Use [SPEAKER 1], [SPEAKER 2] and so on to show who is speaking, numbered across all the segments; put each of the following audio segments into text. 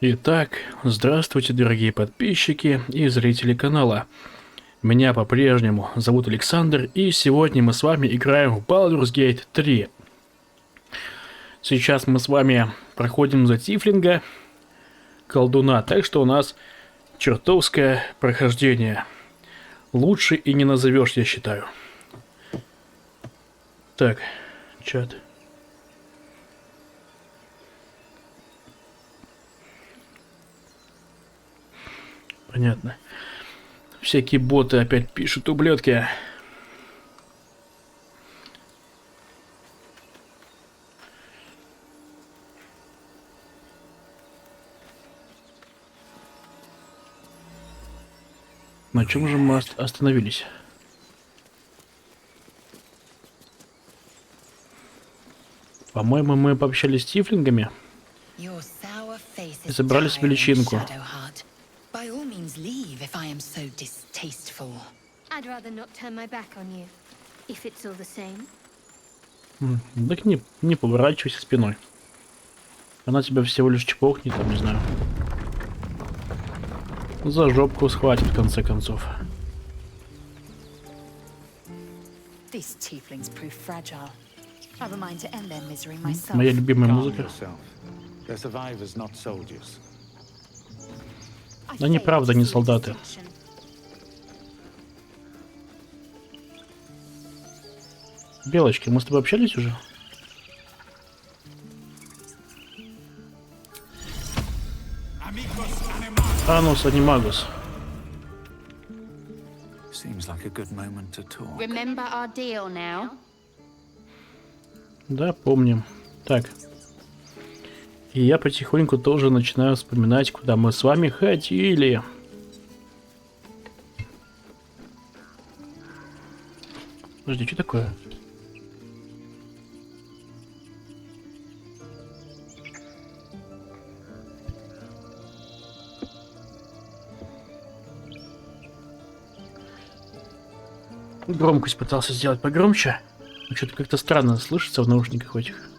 [SPEAKER 1] Итак, здравствуйте, дорогие подписчики и зрители канала. Меня по-прежнему зовут Александр, и сегодня мы с вами играем в BALDURS 3. Сейчас мы с вами проходим за тифлинга, колдуна, так что у нас чертовское прохождение. Лучше и не назовешь, я считаю. Так, чат. Понятно. Всякие боты опять пишут ублюдки. На чем же мы остановились? По-моему, мы пообщались с тифлингами и забрали себе личинку. Так не поворачивайся спиной. Она тебя всего лишь чпокнет, там, не знаю. За жопку схватит, в конце концов. Моя любимая музыка. Они правда не солдаты. Белочки, мы с тобой общались уже? Анус анимагус. Да, помним. Так. И я потихоньку тоже начинаю вспоминать, куда мы с вами ходили. Подожди, что такое? Громкость пытался сделать погромче. Но что-то как-то странно слышится в наушниках этих.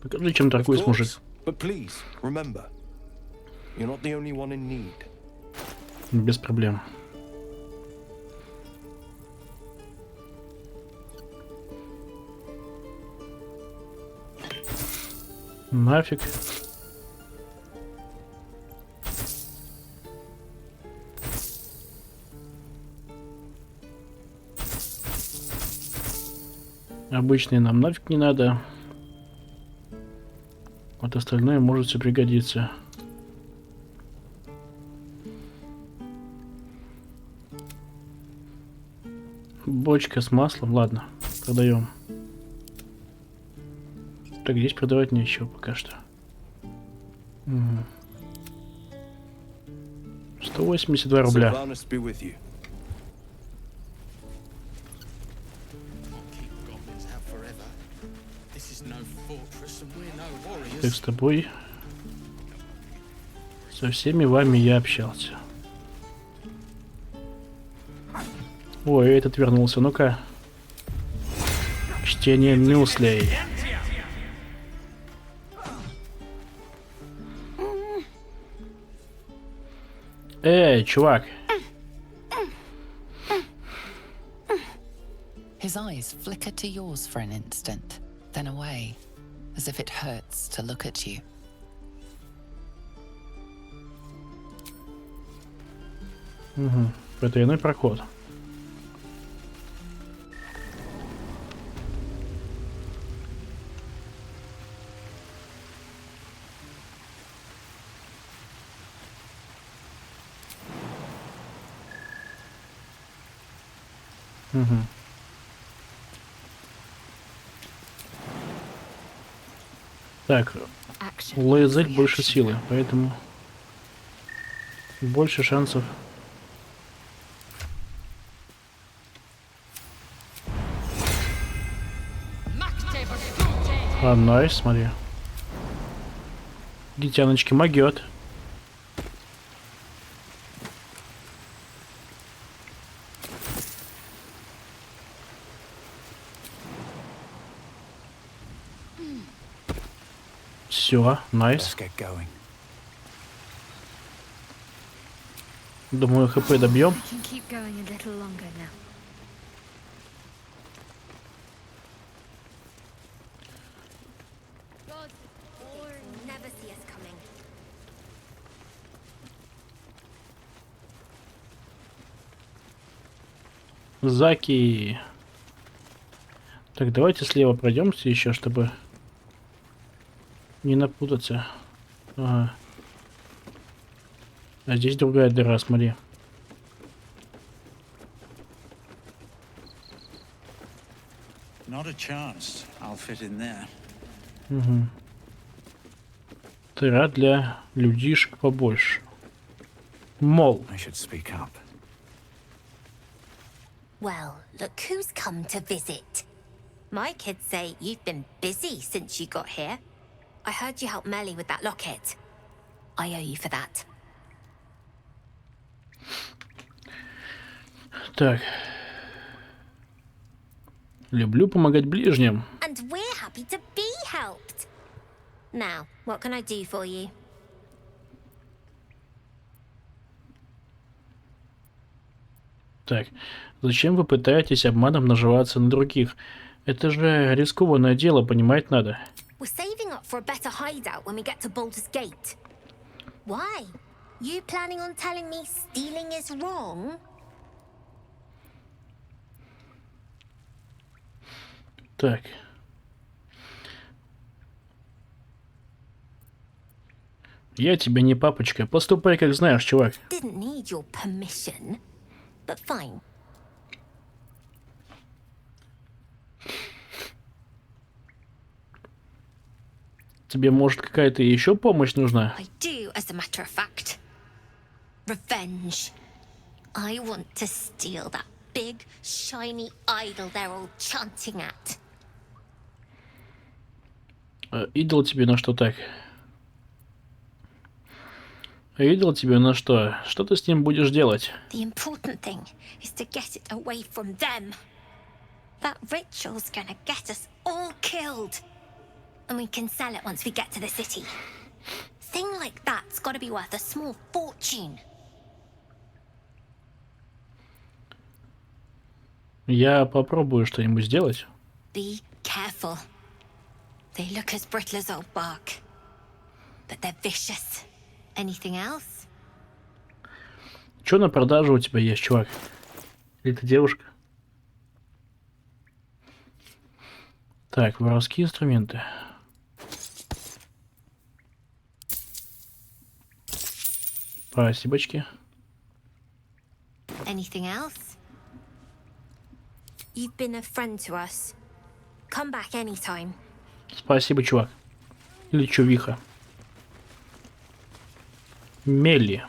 [SPEAKER 1] Покажи, чем торгуешь, мужик. Без проблем. Нафиг. Обычные нам нафиг не надо. Вот остальное может все пригодиться. Бочка с маслом, ладно, продаем. Так, здесь продавать нечего пока что. 182 рубля. Так, с тобой со всеми вами я общался. Ой, этот вернулся. Ну-ка. Чтение мюслей. Эй, чувак.
[SPEAKER 2] His eyes flicker to yours for an instant, then away, as if it hurts to look at you.
[SPEAKER 1] Потайной проход. Так, у Лоизель больше силы, поэтому больше шансов Найс, смотри. Детяночки могет. Все, найс. Думаю, хп добьем. Заки. Так, давайте слева пройдемся еще, чтобы не напутаться. Ага. А здесь другая дыра, смотри. Угу. Дыра для людишек побольше. Мол.
[SPEAKER 3] Well, look who's come to visit. My kids say you've been busy since you got here. I heard you helped Melly with that locket. I owe you for that.
[SPEAKER 1] Так. Люблю помогать ближним.
[SPEAKER 3] And we're happy to be helped. Now, what can I do for you?
[SPEAKER 1] Так, зачем вы пытаетесь обманом наживаться на других? Это же рискованное дело, понимать надо.
[SPEAKER 3] We're saving up for a better hideout when we get to Baldur's Gate. Why? You planning on telling me stealing is wrong?
[SPEAKER 1] Так. Я тебе не папочка. Поступай, как знаешь, чувак.
[SPEAKER 3] Didn't need your permission, but fine.
[SPEAKER 1] Тебе, может, какая-то еще помощь нужна?
[SPEAKER 3] I do, as a matter of fact. Revenge. I want to steal that big, shiny idol they're all chanting at.
[SPEAKER 1] Идол тебе на что так? Идол тебе на что? Что ты с ним будешь делать?
[SPEAKER 3] The important thing is to get it away from them. That ritual's gonna get us all killed. And we can sell it once we get to the city. Thing like that's gotta be worth a small fortune.
[SPEAKER 1] Я попробую что-нибудь сделать.
[SPEAKER 3] Be careful. They look as brittle as old bark. But they're vicious. Anything else?
[SPEAKER 1] Что на продажу у тебя есть, чувак? Или ты девушка? Так, воровские инструменты. Спасибочки.
[SPEAKER 3] Anything else? You've been a friend to us. Come back anytime.
[SPEAKER 1] Спасибо, чувак. Или чувиха. Мелли.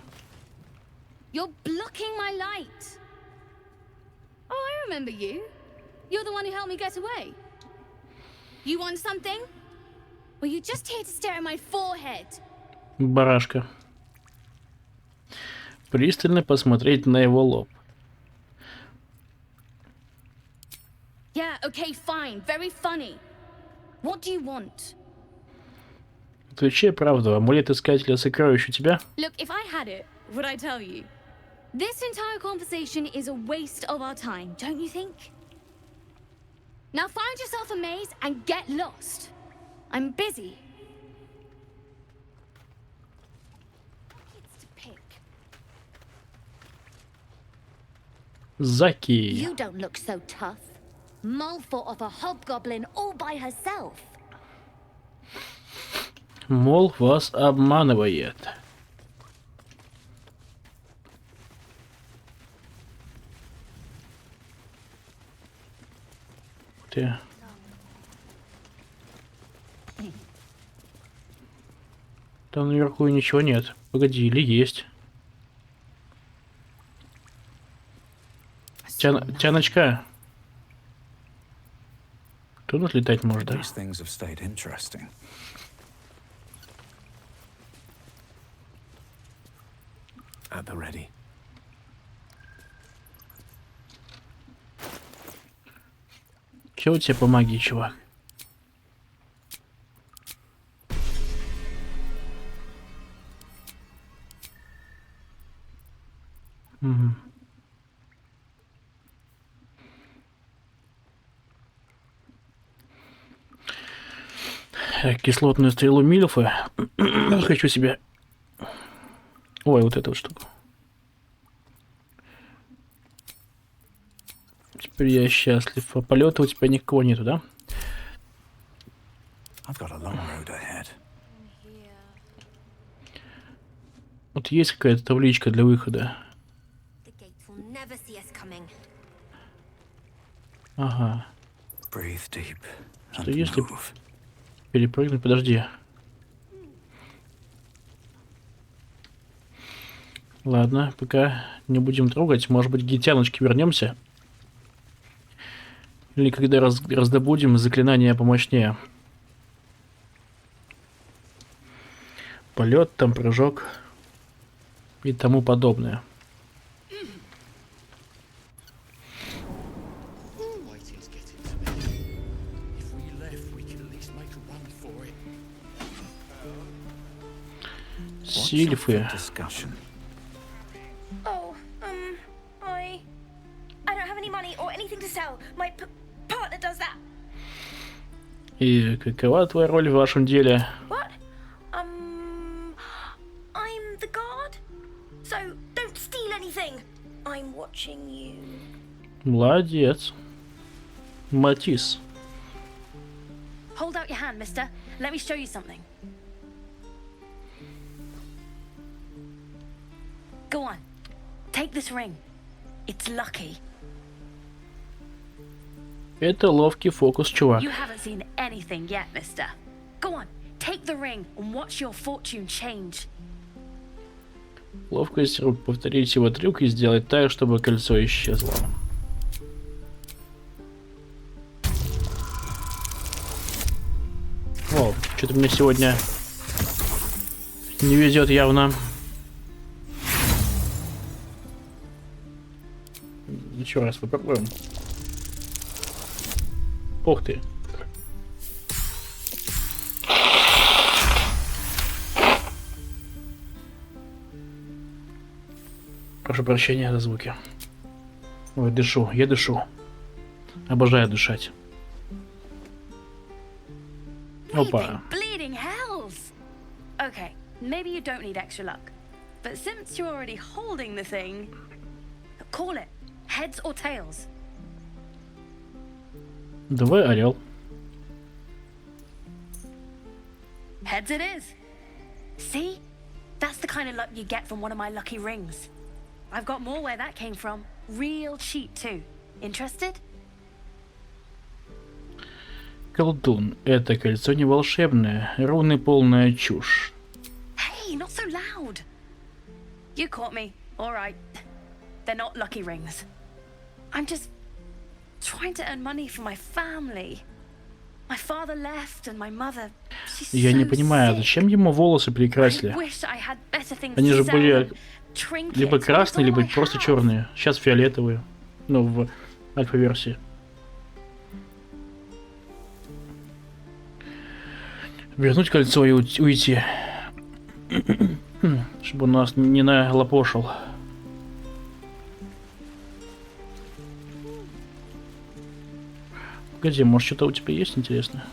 [SPEAKER 4] You're blocking my light. Oh, I remember you. You're the one who helped me get away. You want something? Or you just here to stare at my forehead?
[SPEAKER 1] Барашка. Пристально посмотреть на его лоб.
[SPEAKER 4] Yeah, okay, fine. Very funny. What do you want?
[SPEAKER 1] Отвечай правду, амулет искателя сокровищ у тебя?
[SPEAKER 4] Look, if I had it, would I tell you? This entire conversation is a waste of our time, don't you think? Now find yourself a maze and get lost. I'm busy. It's to pick.
[SPEAKER 1] Заки.
[SPEAKER 3] You don't look so tough. Mole fought off a hobgoblin all by herself.
[SPEAKER 1] Мол, вас обманывает. Ты. Там наверху ничего нет. Погоди, или есть? Тяночка. Тут летать может, да?
[SPEAKER 5] These things have stayed interesting. At the ready.
[SPEAKER 1] Чего у тебя по магии, чувак? Угу. Кислотную стрелу Мильфа. Хочу себе. Ой, вот эту вот штуку. Теперь я счастлив. А полета у тебя никого нету, да?
[SPEAKER 5] I've got a long road ahead.
[SPEAKER 1] Вот есть какая-то табличка для выхода.
[SPEAKER 3] The gates will never see us coming.
[SPEAKER 1] Ага.
[SPEAKER 5] Breathe deep.
[SPEAKER 1] Что
[SPEAKER 5] And
[SPEAKER 1] если
[SPEAKER 5] move.
[SPEAKER 1] перепрыгнуть? Подожди. Ладно, пока не будем трогать. Может быть, к гитяночке вернемся. Или когда раздобудем заклинания помощнее. Полет, там прыжок и тому подобное. Сильфы.
[SPEAKER 5] Discussion.
[SPEAKER 6] Oh, I don't have any money or anything to sell. My partner does that.
[SPEAKER 1] И какова твоя роль в вашем деле?
[SPEAKER 6] What? I'm the guard. So don't steal anything. I'm watching you.
[SPEAKER 1] Молодец. Матис.
[SPEAKER 4] Hold out your hand, mister. Let me show you something. Go on. Take this ring. It's lucky.
[SPEAKER 1] Это ловкий фокус, чувак.
[SPEAKER 4] You haven't seen anything yet, mister. Go on. Take the ring and watch your fortune change.
[SPEAKER 1] Ловкость рук. Повторить его трюк и сделать так, чтобы кольцо исчезло. О, что-то мне сегодня не везет явно. Еще раз попробуем. Ух ты. Прошу прощения за звуки. Ой, дышу, я дышу. Обожаю дышать. Опа.
[SPEAKER 4] Bleeding hells. Okay, maybe you don't need extra luck. But since you're already holding the thing, call it. Heads or tails?
[SPEAKER 1] Давай орел.
[SPEAKER 4] Heads it is. See? That's the kind of luck you get from one of my lucky rings. I've got more where that came from. Real cheap too. Interested?
[SPEAKER 1] Колдун. Это кольцо не волшебное. Руны полная чушь.
[SPEAKER 4] Hey, not so loud. You caught me. All right. They're not lucky rings. I'm just trying to earn money for my family. My father left and my mother, she's
[SPEAKER 1] Я не
[SPEAKER 4] so
[SPEAKER 1] понимаю,
[SPEAKER 4] sick.
[SPEAKER 1] зачем ему волосы
[SPEAKER 4] I
[SPEAKER 1] перекрасили?
[SPEAKER 4] wish I had better things
[SPEAKER 1] Они
[SPEAKER 4] to
[SPEAKER 1] же
[SPEAKER 4] sell
[SPEAKER 1] были
[SPEAKER 4] than trinkets,
[SPEAKER 1] либо
[SPEAKER 4] but it's
[SPEAKER 1] красные,
[SPEAKER 4] all
[SPEAKER 1] либо
[SPEAKER 4] I
[SPEAKER 1] просто
[SPEAKER 4] have.
[SPEAKER 1] черные. Сейчас фиолетовые. Ну, в альфа-версии. Вернуть кольцо и уйти. Чтобы он нас не налапошил. Погоди, может что-то у тебя есть интересное?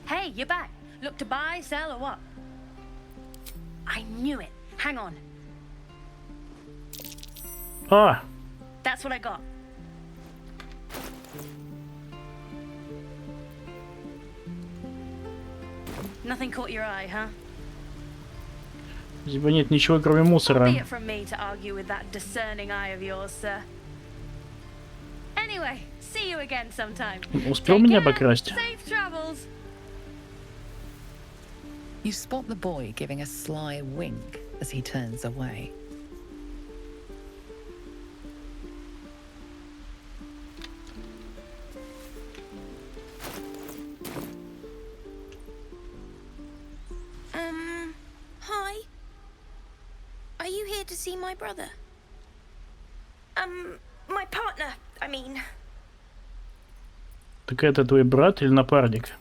[SPEAKER 4] Hey, you're back. Look to buy, sell, or what? I knew it. Hang on.
[SPEAKER 1] А!
[SPEAKER 4] That's what I got. Nothing caught your eye, huh?
[SPEAKER 1] Здесь нет ничего, кроме
[SPEAKER 4] Be
[SPEAKER 1] мусора.
[SPEAKER 4] it from me to argue with that discerning eye of yours, sir. Anyway, see you again sometime.
[SPEAKER 1] Успел
[SPEAKER 4] Take
[SPEAKER 1] меня
[SPEAKER 4] care.
[SPEAKER 1] обокрасть?
[SPEAKER 4] Safe travels.
[SPEAKER 2] You spot the boy giving a sly wink as he turns away.
[SPEAKER 6] here to see my brother? My partner, I mean.
[SPEAKER 1] Так это твой брат или напарник?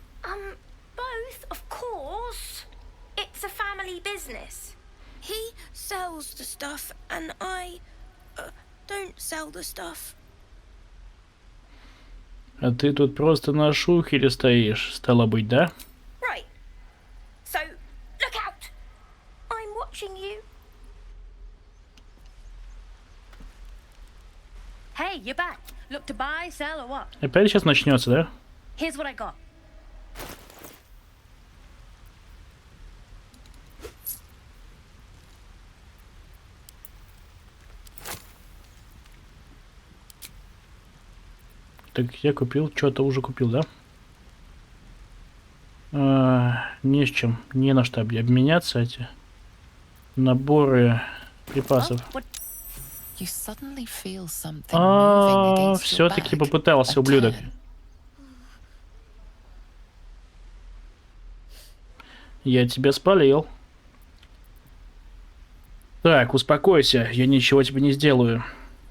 [SPEAKER 6] Both, of course. It's a family business. He sells the stuff, and I don't sell the stuff.
[SPEAKER 1] А ты тут просто на шухере стоишь, стало быть, да?
[SPEAKER 6] Right. So, look out! I'm watching you.
[SPEAKER 7] Hey, you're back. Look to buy, sell, or what?
[SPEAKER 1] Опять сейчас начнется, да?
[SPEAKER 7] Here's what I got.
[SPEAKER 1] Так я купил, что-то уже купил, да? Не с чем, не на что обменяться эти наборы припасов.
[SPEAKER 2] You suddenly feel something moving against your
[SPEAKER 1] Все-таки
[SPEAKER 2] back.
[SPEAKER 1] попытался,
[SPEAKER 2] A
[SPEAKER 1] ублюдок.
[SPEAKER 2] turn.
[SPEAKER 1] Я тебя спалил. Так, успокойся, я ничего тебе не сделаю.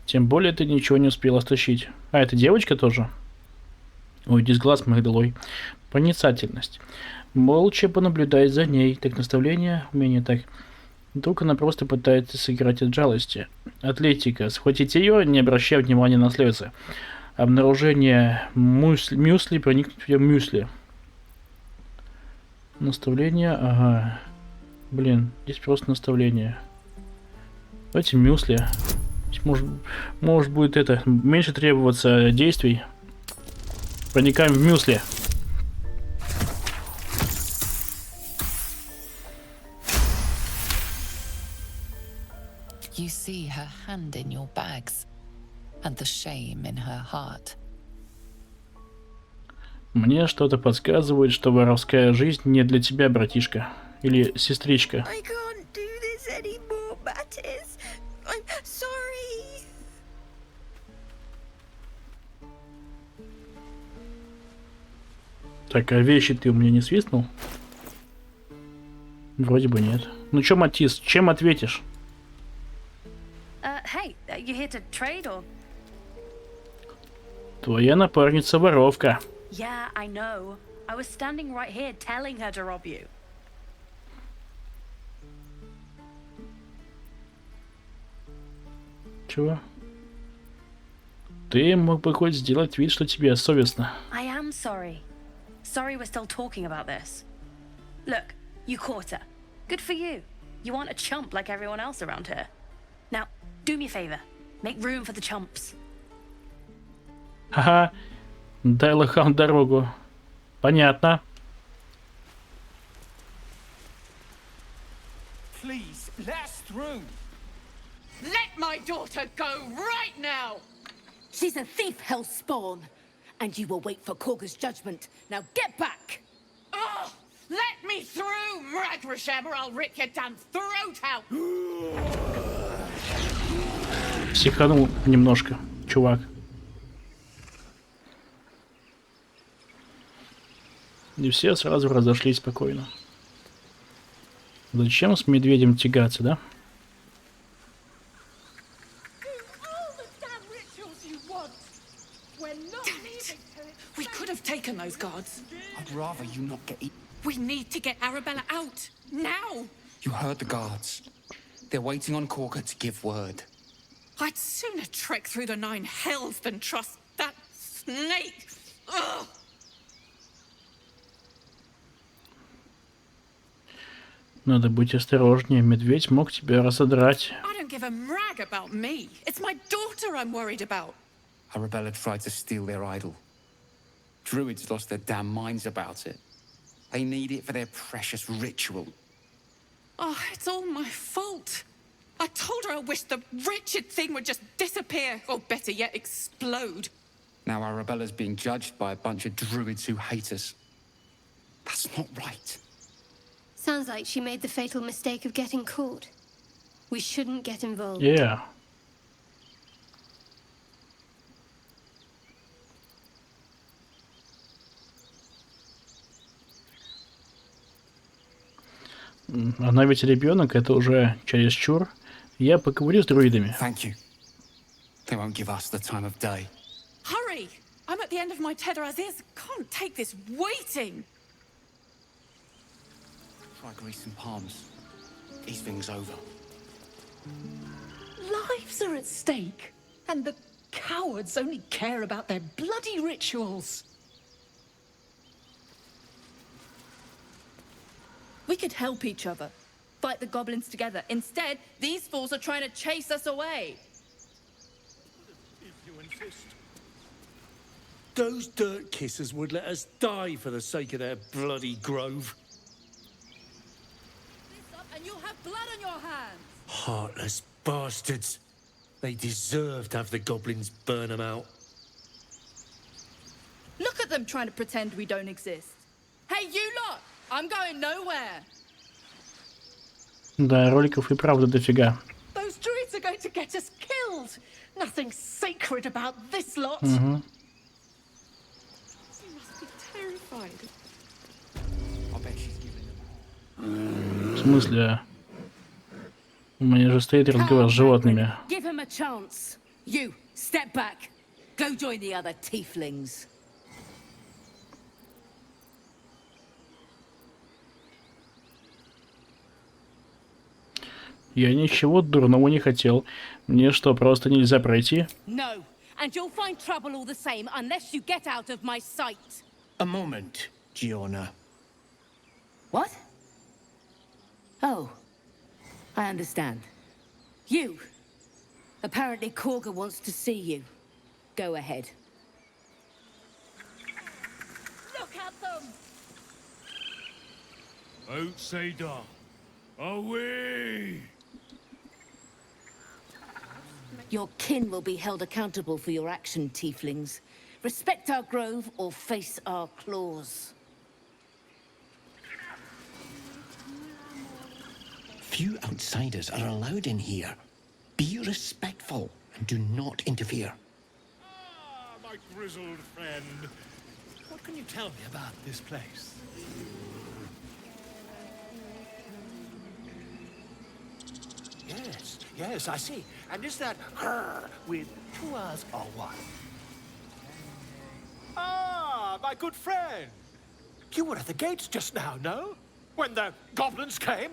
[SPEAKER 1] Тем более ты ничего не успела стащить. А, это девочка тоже? Уйди с глаз моих долой. Проницательность. Молча понаблюдай за ней. Так, наставление, умение так. Вдруг она просто пытается сыграть от жалости. Атлетика. Схватить ее, не обращая внимания на слезы. Обнаружение мюсли, проникнуть в ее мюсли. Наставление, ага. Блин, здесь просто наставление. Давайте мюсли. Может будет это меньше требоваться действий. Проникаем в мюсли.
[SPEAKER 2] You see her hand in your bags and the shame in her heart.
[SPEAKER 1] Мне что-то подсказывает, что воровская жизнь не для тебя, братишка. Или сестричка.
[SPEAKER 6] I can't do this anymore, Mattis. I'm sorry.
[SPEAKER 1] Так, а вещи ты у меня не свистнул? Вроде бы нет. Ну чё, Матис, чем ответишь?
[SPEAKER 7] Hey, you here to trade or?
[SPEAKER 1] Твоя напарница воровка.
[SPEAKER 7] Yeah, I know. I was standing right here telling her to rob you.
[SPEAKER 1] Чего? Ты мог бы хоть сделать вид, что тебе совестно.
[SPEAKER 7] I am sorry. Sorry we're still talking about this. Look, you caught her. Good for you. You aren't a chump like everyone else around here. Now, do me a favor. Make room for the chumps.
[SPEAKER 1] Ха-ха. Дай лохам дорогу. Понятно.
[SPEAKER 8] Please, let us through.
[SPEAKER 9] Let my daughter go right now!
[SPEAKER 10] She's a thief, hellspawn. And you will wait for Korga's judgment. Now get back!
[SPEAKER 9] Oh, let me through, Mragrashem, or I'll rip your damn throat out!
[SPEAKER 1] Психанул немножко, чувак. И все сразу разошлись спокойно. Зачем с медведем тягаться, да?
[SPEAKER 9] We could have taken those guards.
[SPEAKER 8] I'd rather you not get eaten.
[SPEAKER 9] We need to get Arabella out, now!
[SPEAKER 8] You heard the guards. They're waiting on Corker to give word.
[SPEAKER 9] I'd sooner trek through the 9 hells than trust that snake! Ugh!
[SPEAKER 1] Надо быть осторожнее, медведь мог тебя разодрать.
[SPEAKER 9] I don't give a rag about me. It's my daughter I'm worried about.
[SPEAKER 8] Arabella tried to steal their idol. Druids lost their damn minds about it. They need it for their precious ritual.
[SPEAKER 9] Oh, it's all my fault. I told her I wished the wretched thing would just disappear, or better yet, explode.
[SPEAKER 8] Now Arabella's being judged by a bunch of druids who hate us. That's not right.
[SPEAKER 3] Sounds like she made the fatal mistake of getting caught. We shouldn't get involved.
[SPEAKER 1] Yeah. Она ведь ребенок, это уже чересчур. Я поговорю с друидами.
[SPEAKER 8] Thank you. They won't give us the time of day.
[SPEAKER 9] Hurry! I'm at the end of my tether as is. Can't take this waiting.
[SPEAKER 8] Try greasing palms. These things over.
[SPEAKER 10] Lives are at stake, and the cowards only care about their bloody rituals.
[SPEAKER 11] We could help each other, fight the goblins together. Instead, these fools are trying to chase us away.
[SPEAKER 12] If you insist. Those dirt kissers would let us die for the sake of their bloody grove.
[SPEAKER 11] This up and you'll have blood on your hands.
[SPEAKER 12] Heartless bastards. They deserve to have the goblins burn them out.
[SPEAKER 11] Look at them trying to pretend we don't exist. Hey, you lot! I'm going nowhere.
[SPEAKER 1] Да, роликов и правда дофига.
[SPEAKER 10] Those druids are going to get us killed. Nothing sacred about this lot.
[SPEAKER 1] Угу.
[SPEAKER 9] You must be terrified.
[SPEAKER 8] I bet she's giving them.
[SPEAKER 1] В смысле? У меня же стоит разговор с животными.
[SPEAKER 10] Give him a chance. You, step back. Go join the other tieflings.
[SPEAKER 1] Я ничего дурного не хотел. Мне что, просто нельзя пройти?
[SPEAKER 10] No, and you'll find trouble all the same unless you get out of my sight.
[SPEAKER 12] A moment, Giona.
[SPEAKER 10] What? Oh, I understand. You. Apparently Korga wants to see you. Go ahead. Look at them!
[SPEAKER 12] Outsider. Away!
[SPEAKER 10] Your kin will be held accountable for your action, tieflings. Respect our grove or face our claws.
[SPEAKER 13] Few outsiders are allowed in here. Be respectful and do not interfere.
[SPEAKER 12] Ah, my grizzled friend. What can you tell me about this place? Yes, I see. And is that her with two R's or one? Ah, my good friend. You were at the gates just now, no? When the goblins came?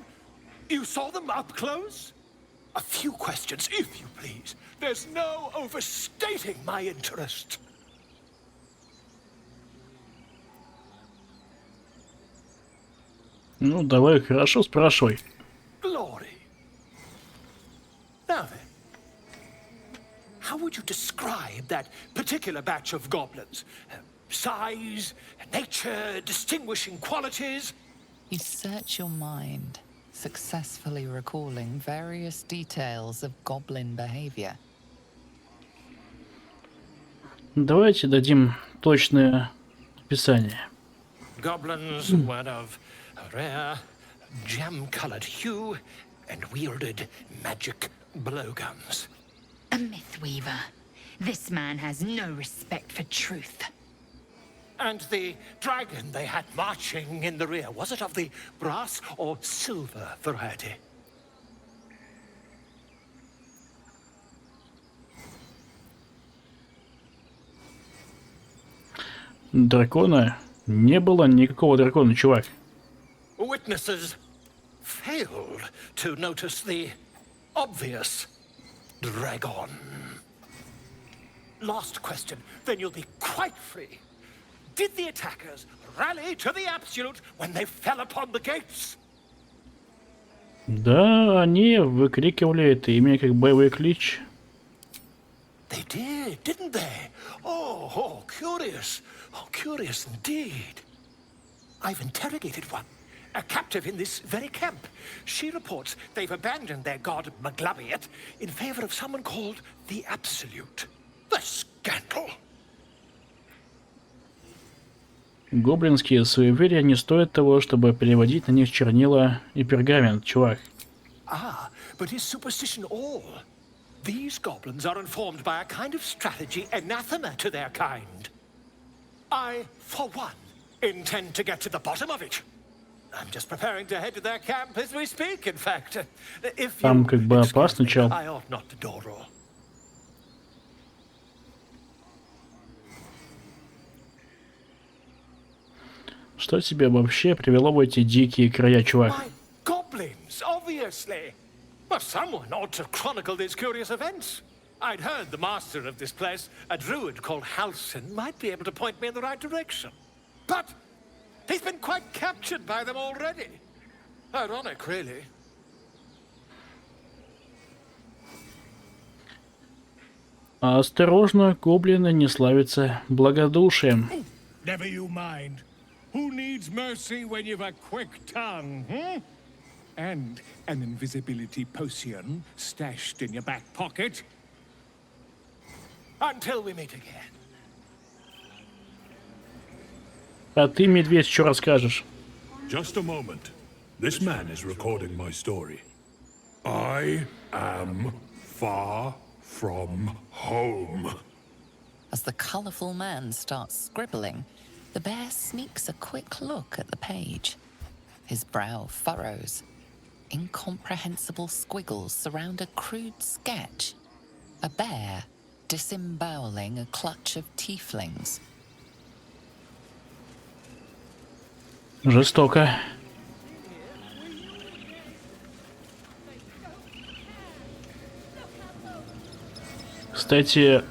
[SPEAKER 12] You saw them up close? A few questions, if you please. There's no overstating my interest.
[SPEAKER 1] Ну, давай, хорошо, спрашивай.
[SPEAKER 12] Glory. Now then, how would you describe that particular batch of goblins? Size, nature, distinguishing qualities?
[SPEAKER 2] You search your mind, successfully recalling various details of goblin behavior.
[SPEAKER 1] Давайте дадим точное описание.
[SPEAKER 12] Goblins were of a rare, gem-colored hue and wielded magic blowguns.
[SPEAKER 3] A myth weaver. This man has no respect for truth.
[SPEAKER 12] And the dragon they had marching in the rear, was it of the brass or silver variety?
[SPEAKER 1] Дракона? Не было никакого дракона, чувак.
[SPEAKER 12] Witnesses failed to notice the obvious dragon. Last question, then you'll be quite free. Did the attackers rally to the absolute when they fell upon the gates?
[SPEAKER 1] Да, они выкрикивали это имя как боевой клич.
[SPEAKER 12] They did, didn't they? Oh, curious. Oh, curious indeed. I've interrogated one, a captive in this very camp. She reports they've abandoned their god Maglabiet in favor of someone called the Absolute. The scandal!
[SPEAKER 1] Гоблинские суеверия не стоят того, чтобы переводить на них чернила и пергамент, чувак.
[SPEAKER 12] Ah, but is superstition all? These goblins are informed by a kind of strategy anathema to their kind. I, for one, intend to get to the bottom of it. I'm just preparing to head to their camp as we speak, in fact. If
[SPEAKER 1] Там
[SPEAKER 12] you
[SPEAKER 1] как бы
[SPEAKER 12] excuse
[SPEAKER 1] опасно,
[SPEAKER 12] me,
[SPEAKER 1] чел.
[SPEAKER 12] I ought not to dawdle.
[SPEAKER 1] Что тебя вообще привело в эти дикие края, чувак?
[SPEAKER 12] Why, goblins, obviously. Well, someone ought to chronicle these curious events. I'd heard the master of this place, a druid called Halsin, might be able to point me in the right direction. But he's been quite captured by them already. Ironic, really.
[SPEAKER 1] Осторожно, гоблины не славятся благодушием.
[SPEAKER 14] Never you mind. Who needs mercy when you've a quick tongue, hmm? And an invisibility potion stashed in your back pocket?
[SPEAKER 12] Until we meet again.
[SPEAKER 1] А ты, медведь, что расскажешь?
[SPEAKER 14] Just a moment. This man is recording my story. I am far from home.
[SPEAKER 2] As the colourful man starts scribbling, the bear sneaks a quick look at the page. His brow furrows. Incomprehensible squiggles surround a crude sketch. A bear disemboweling a clutch of tieflings.
[SPEAKER 1] Жестоко. Кстати,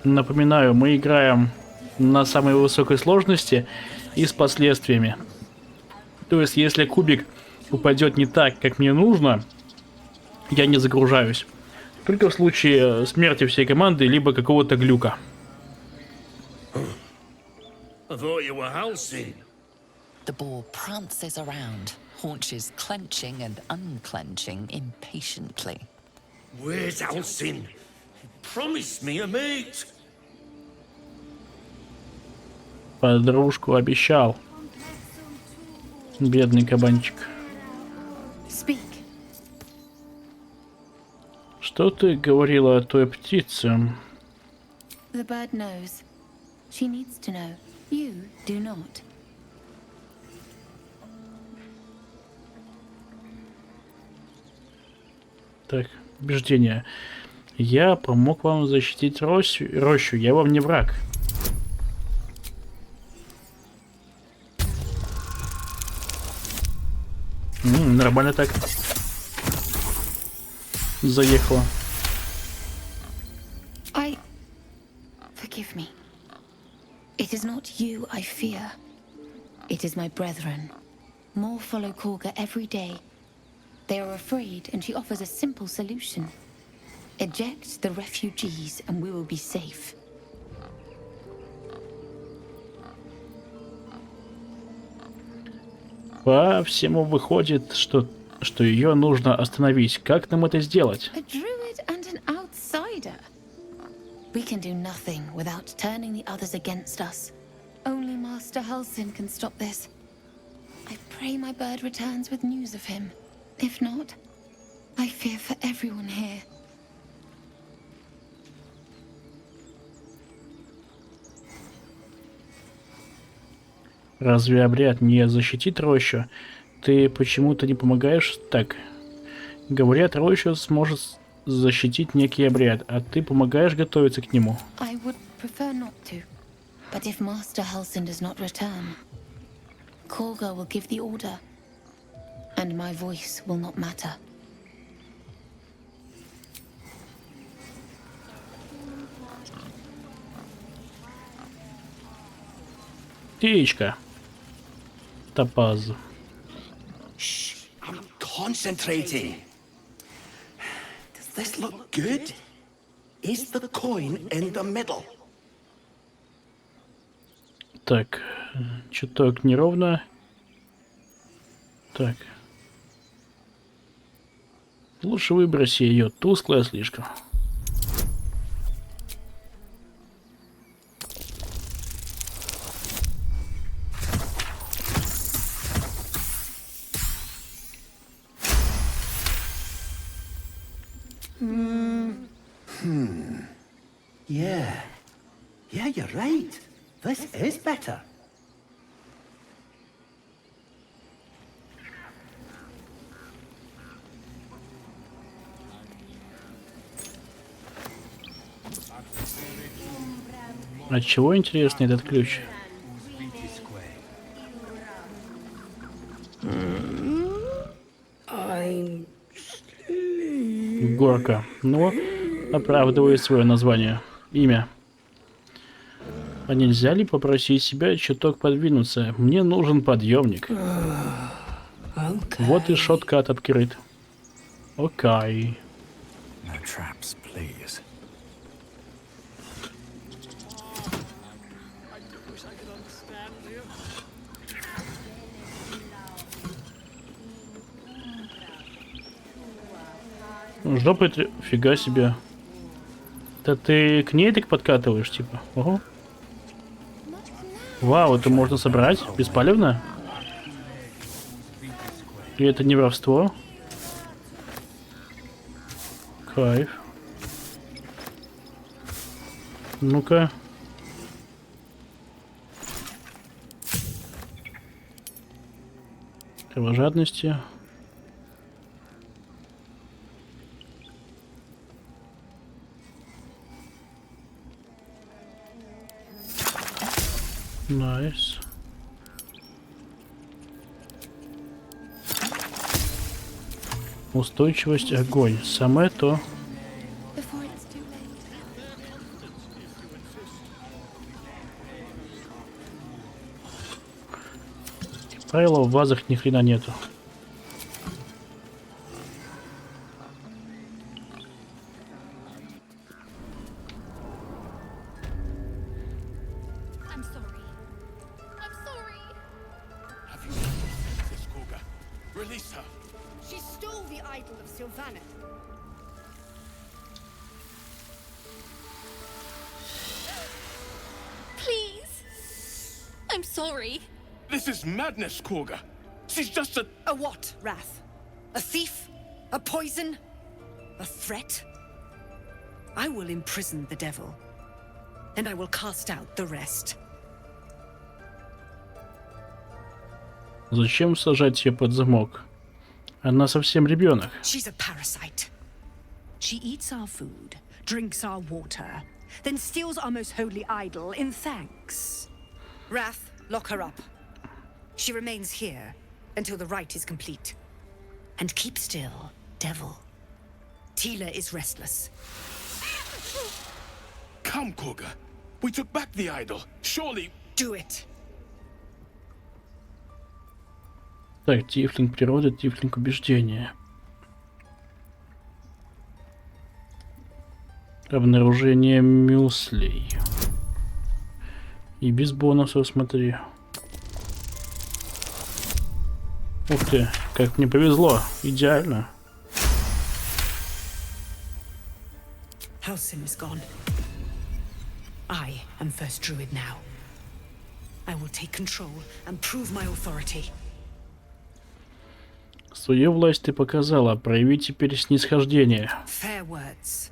[SPEAKER 1] напоминаю, мы играем на самой высокой сложности и с последствиями. То есть, если кубик упадет не так, как мне нужно, я не загружаюсь. Только в случае смерти всей команды, либо какого-то глюка.
[SPEAKER 2] The boar prances around, haunches clenching and unclenching impatiently.
[SPEAKER 15] Where's Halsin? Promise me a mate.
[SPEAKER 1] Подружку обещал. Бедный кабанчик.
[SPEAKER 7] Speak.
[SPEAKER 1] Что ты говорила о той птице?
[SPEAKER 7] The bird knows. She needs to know. You do not.
[SPEAKER 1] Так, убеждение. Я помог вам защитить рощу. Я вам не враг. Нормально так. Заехала.
[SPEAKER 7] Forgive me. It is not you I fear. It is my brethren. More follow Korga every day. They are afraid, and she offers a simple solution. Eject the refugees, and we will be safe.
[SPEAKER 1] По всему выходит, что ее нужно остановить. Как нам это сделать?
[SPEAKER 7] A druid and an outsider. We can do nothing without turning the others against us. Only Master Halsin can stop this. I pray my bird returns with news of him. If not, I fear for everyone here.
[SPEAKER 1] Разве обряд не защитит рощу? Ты почему-то не помогаешь? Так. Говорят, рощу сможет защитить некий обряд, а ты помогаешь готовиться к нему.
[SPEAKER 7] I would prefer not to. But if Master Halsin does not return, Korga will give the order, and my voice will not matter.
[SPEAKER 1] Птичка. Топаз.
[SPEAKER 15] Shh, I'm concentrating. Does this look good? Is the coin in the middle?
[SPEAKER 1] Так, чуток неровно. Так. Лучше выброси ее, тусклая слишком.
[SPEAKER 15] Yeah, you're right. This is better.
[SPEAKER 1] От чего, интересно, этот ключ? Горка. Ну, оправдывает свое название. Имя. А нельзя ли попросить себя чуток подвинуться? Мне нужен подъемник. Вот и шоткат открыт. Окей.
[SPEAKER 5] No traps, please.
[SPEAKER 1] Жопы, фига себе. Да ты к ней так подкатываешь, типа? Ого. Вау, это можно собрать? Беспалевно? И это не воровство? Кайф. Ну-ка. Кровожадности. Найс. Устойчивость, огонь. Самое то. Правило, в вазах ни хрена нету.
[SPEAKER 12] Release her.
[SPEAKER 10] She stole the idol of Sylvana.
[SPEAKER 4] Please. I'm sorry.
[SPEAKER 12] This is madness, Korga. She's just a...
[SPEAKER 16] A what, Wrath? A thief? A poison? A threat? I will imprison the devil, and I will cast out the rest.
[SPEAKER 1] Зачем сажать ее под замок? Она совсем ребенок.
[SPEAKER 16] She's a parasite. She eats our food, drinks our water, then steals our most holy idol in thanks. Wrath, lock her up. She remains here until the rite is complete. And keep still, devil. Tila is restless.
[SPEAKER 12] Come, Korga. We took back the idol. Surely...
[SPEAKER 16] Do it.
[SPEAKER 1] Так, тифлинг природы, тифлинг убеждения. Обнаружение мюслей. И без бонусов, смотри. Ух ты, как мне повезло. Идеально.
[SPEAKER 16] Halcyon is gone. I am first druid now. I will take control and prove my authority.
[SPEAKER 1] Свою власть ты показала. Прояви теперь снисхождение.
[SPEAKER 16] Fair words.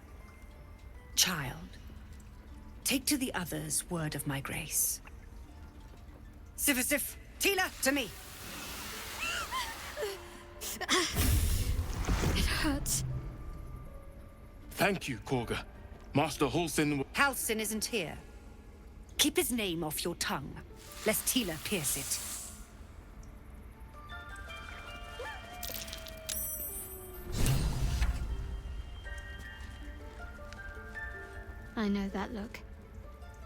[SPEAKER 16] Child, take to the others word of my grace. Sif, Tila, to me.
[SPEAKER 4] It hurts.
[SPEAKER 12] Thank you, Korga. Master Halcyon...
[SPEAKER 16] Halcyon isn't here. Keep his name off your tongue, lest Tila pierce it.
[SPEAKER 4] I know that look.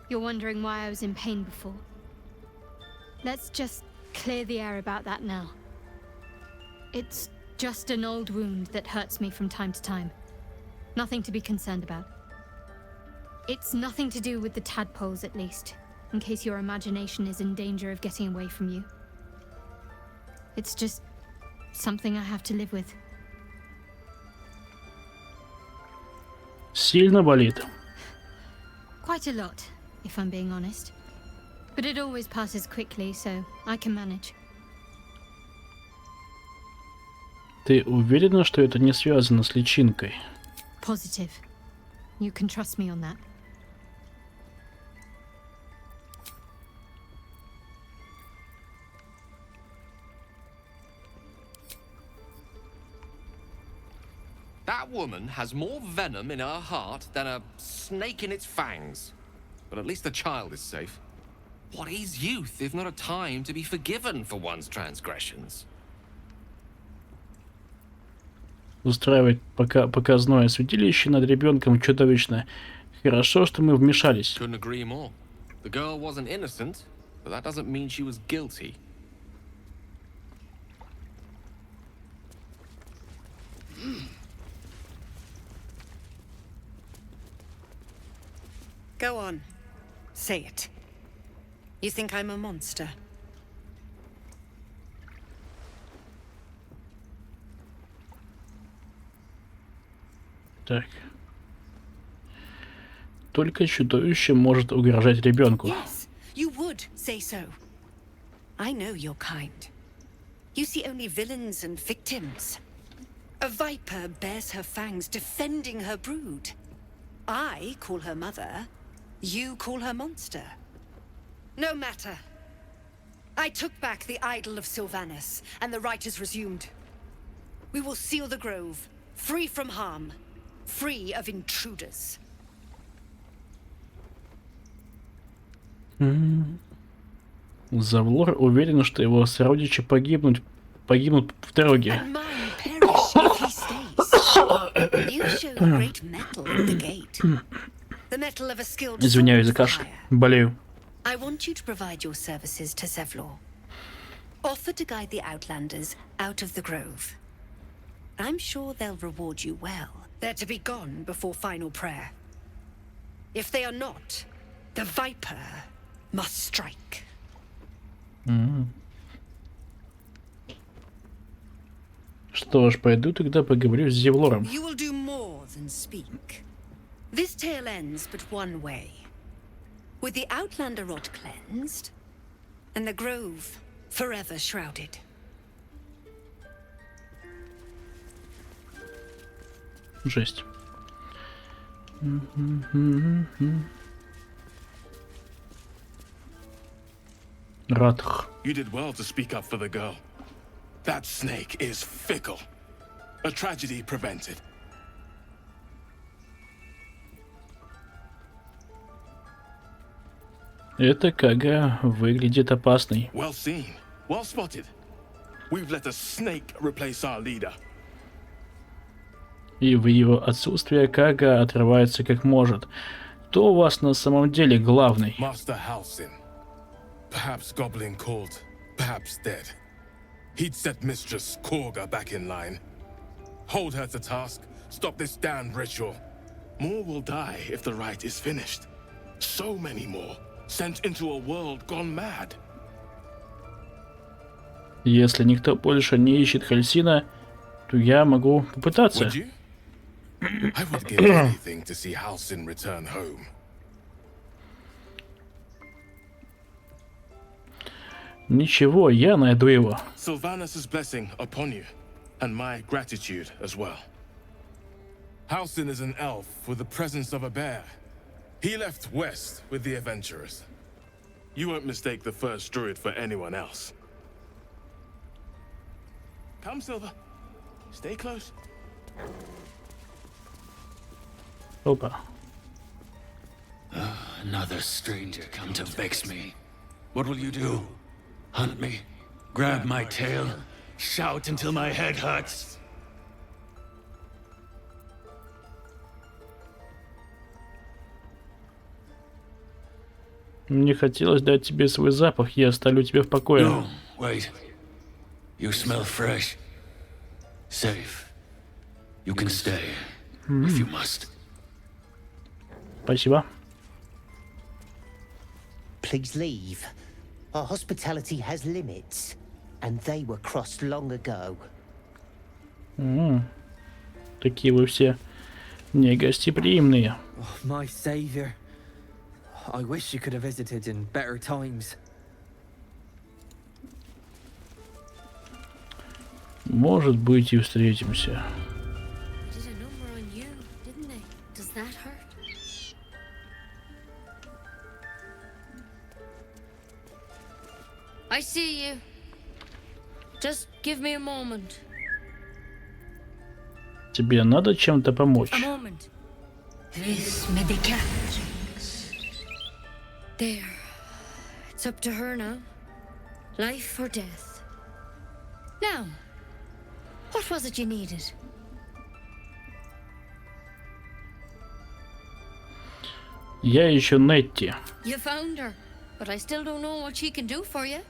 [SPEAKER 4] You're wondering why I was in pain before. Let's just clear the air about that now. It's just an old wound that hurts me from time to time. Nothing to be concerned about. It's nothing to do with the tadpoles, at least, in case your imagination is in danger of getting away from you. It's just something I have to live with.
[SPEAKER 1] Сильно болит.
[SPEAKER 4] Quite a lot, if I'm being honest. But it always passes quickly, so I can manage.
[SPEAKER 1] Ты уверена, что это не связано с личинкой?
[SPEAKER 4] Positive. You can trust me on that.
[SPEAKER 17] That woman has more venom in her heart than a snake in its fangs. but at least the child is safe. What is youth if not a time to be forgiven for one's transgressions?
[SPEAKER 1] Устраивать показное святилище над ребенком чудовищно. Хорошо, что мы вмешались.
[SPEAKER 17] Couldn't agree more. The girl wasn't innocent, but that doesn't mean she was guilty.
[SPEAKER 16] Go on. Say it. You think I'm a monster?
[SPEAKER 1] Так. Только чудовище может угрожать ребенку.
[SPEAKER 16] Yes, you would say so. I know your kind. You see only villains and victims. A viper bears her fangs defending her brood. I call her mother. You call her monster. No matter. I took back the idol of Sylvanus, and the rite is resumed. We will seal the grove, free from harm, free of intruders.
[SPEAKER 1] Завлор уверен, что его сородичи погибнут в дороге. Извиняюсь за кашель. Болею.
[SPEAKER 16] I want you to provide your services to Zevlor. Offer to guide the Outlanders out of the grove. I'm sure they'll reward you well. They're to be gone before final prayer. If they are not, the Viper must strike.
[SPEAKER 1] Что ж, пойду тогда поговорю с Зевлором.
[SPEAKER 16] You will do more than speak. This tale ends but one way. With the Outlander rot cleansed, and the grove forever shrouded.
[SPEAKER 1] Жесть. Радх.
[SPEAKER 18] You did well to speak up for the girl. That snake is fickle. A tragedy prevented.
[SPEAKER 1] Эта Кага выглядит опасной.
[SPEAKER 18] Well seen. Well spotted. We've let a snake replace our leader.
[SPEAKER 1] И в его отсутствие Кага отрывается как может. Кто у вас на самом деле главный?
[SPEAKER 18] Master Halsin. Perhaps goblin called, perhaps dead. He'd set Mistress Korga back in line. Hold her to task, stop this damned ritual. More will die if the rite is finished. So many more, sent into a world gone mad.
[SPEAKER 1] Если никто больше не ищет Хальсина, то я могу попытаться.
[SPEAKER 18] Would you? I would give anything to see Halsin return home.
[SPEAKER 1] Ничего, я найду его.
[SPEAKER 18] Sylvanus' blessing upon you, and my gratitude as well. Halsin is an elf with the presence of a bear. He left west with the adventurers. You won't mistake the first druid for anyone else. Come, Silver. Stay close.
[SPEAKER 1] Опа.
[SPEAKER 19] Another stranger come to vex me. What will you do? Hunt me? Grab my tail? Shout until my head hurts?
[SPEAKER 1] Мне хотелось дать тебе свой запах, я оставлю тебя в покое.
[SPEAKER 19] No, wait. You smell fresh. Safe. You can stay, if you must.
[SPEAKER 1] Спасибо.
[SPEAKER 20] Please leave. Our hospitality has limits, and they were crossed long ago.
[SPEAKER 1] Такие вы все негостеприимные.
[SPEAKER 21] Oh, my savior. I wish you could have visited in better times.
[SPEAKER 1] Может быть, и встретимся.
[SPEAKER 3] Did a number on you, didn't they? Does that hurt?
[SPEAKER 22] I see you. Just give me a moment.
[SPEAKER 1] Тебе надо чем-то помочь.
[SPEAKER 22] A moment.
[SPEAKER 3] This may be cat.
[SPEAKER 22] There. It's up to her now. Life or death. Now, what was it you needed?
[SPEAKER 1] Я ищу Нетти.
[SPEAKER 22] You found her, but I still don't know what she can do for you.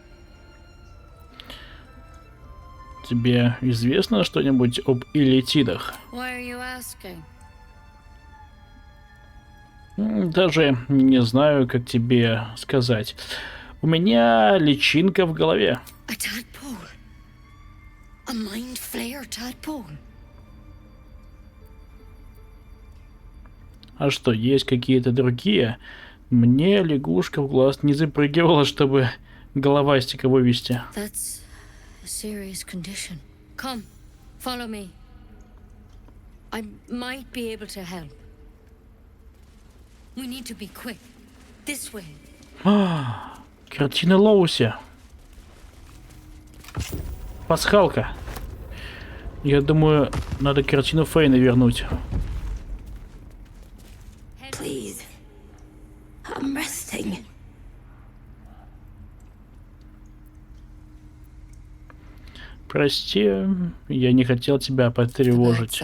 [SPEAKER 1] Тебе известно что-нибудь об иллитидах?
[SPEAKER 22] Why are you asking?
[SPEAKER 1] Даже не знаю, как тебе сказать. У меня личинка в голове.
[SPEAKER 22] A tadpole. A mind flayer tadpole.
[SPEAKER 1] А что, есть какие-то другие? Мне лягушка в глаз не запрыгивала, чтобы головастика вывести.
[SPEAKER 22] That's a serious condition. Come, follow me. I might be able to help. We need to be quick. This way.
[SPEAKER 1] Картина Лоуси. Пасхалка. Я думаю, надо картину Фейна вернуть.
[SPEAKER 3] Please. I'm resting.
[SPEAKER 1] Прости, я не хотел тебя потревожить.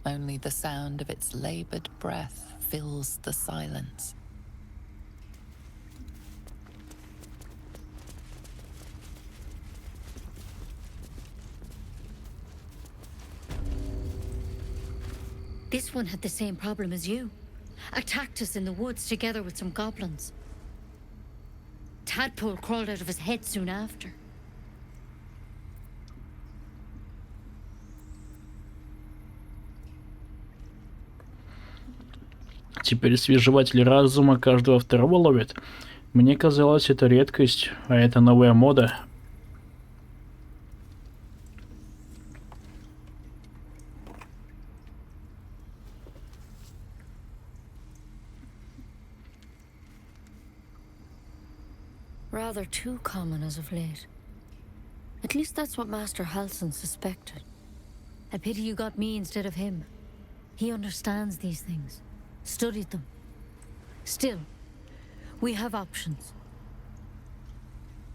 [SPEAKER 2] Only the sound of its labored breath fills the silence.
[SPEAKER 22] This one had the same problem as you. Attacked us in the woods together with some goblins. Tadpole crawled out of his head soon after.
[SPEAKER 1] Теперь свежеватель разума каждого второго ловит. Мне казалось, это редкость, а это новая мода.
[SPEAKER 22] Rather too common as of late. At least that's what Master Halsin suspected. A pity you got me instead of him. He understands these things. Studied them. Still, we have options.